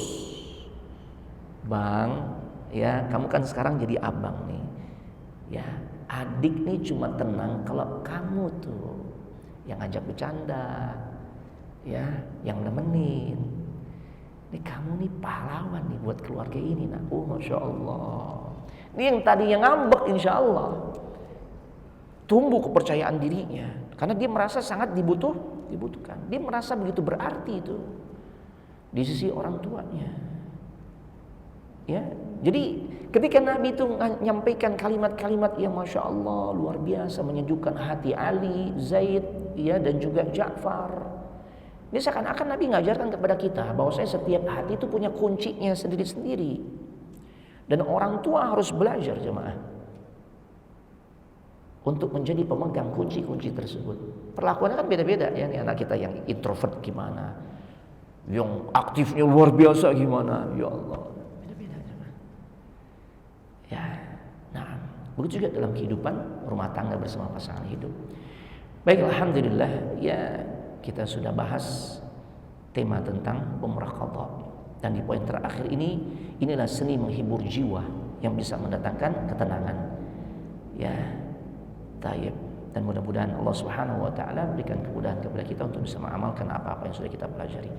Speaker 1: Bang, ya, kamu kan sekarang jadi abang nih, ya, adik nih cuma tenang kalau kamu tuh yang ngajak bercanda, ya, yang nemenin. Ini kamu nih pahlawan nih buat keluarga ini, nak. Oh, masya Allah. Ini yang tadinya ngambek, insya Allah tumbuh kepercayaan dirinya, karena dia merasa sangat dibutuhkan. Dia merasa begitu berarti itu di sisi orang tuanya. Ya, jadi ketika Nabi itu menyampaikan kalimat-kalimat yang masya Allah luar biasa menyejukkan hati Ali, Zaid, ya, dan juga Ja'far. Ini seakan-akan Nabi mengajarkan kepada kita bahwa setiap hati itu punya kuncinya sendiri-sendiri. Dan orang tua harus belajar jemaah untuk menjadi pemegang kunci-kunci tersebut. Perlakuannya kan beda-beda ya, nih anak kita yang introvert gimana, yang aktifnya luar biasa gimana, ya Allah. Beda-beda jemaah. Ya, nah, begitu juga dalam kehidupan rumah tangga bersama pasangan hidup. Baik, alhamdulillah, ya, kita sudah bahas tema tentang umrah qadha. Dan di poin terakhir ini, inilah seni menghibur jiwa yang bisa mendatangkan ketenangan. Ya, tayyib. Dan mudah-mudahan Allah Subhanahu wa taala berikan kemudahan kepada kita untuk bisa mengamalkan apa-apa yang sudah kita pelajari.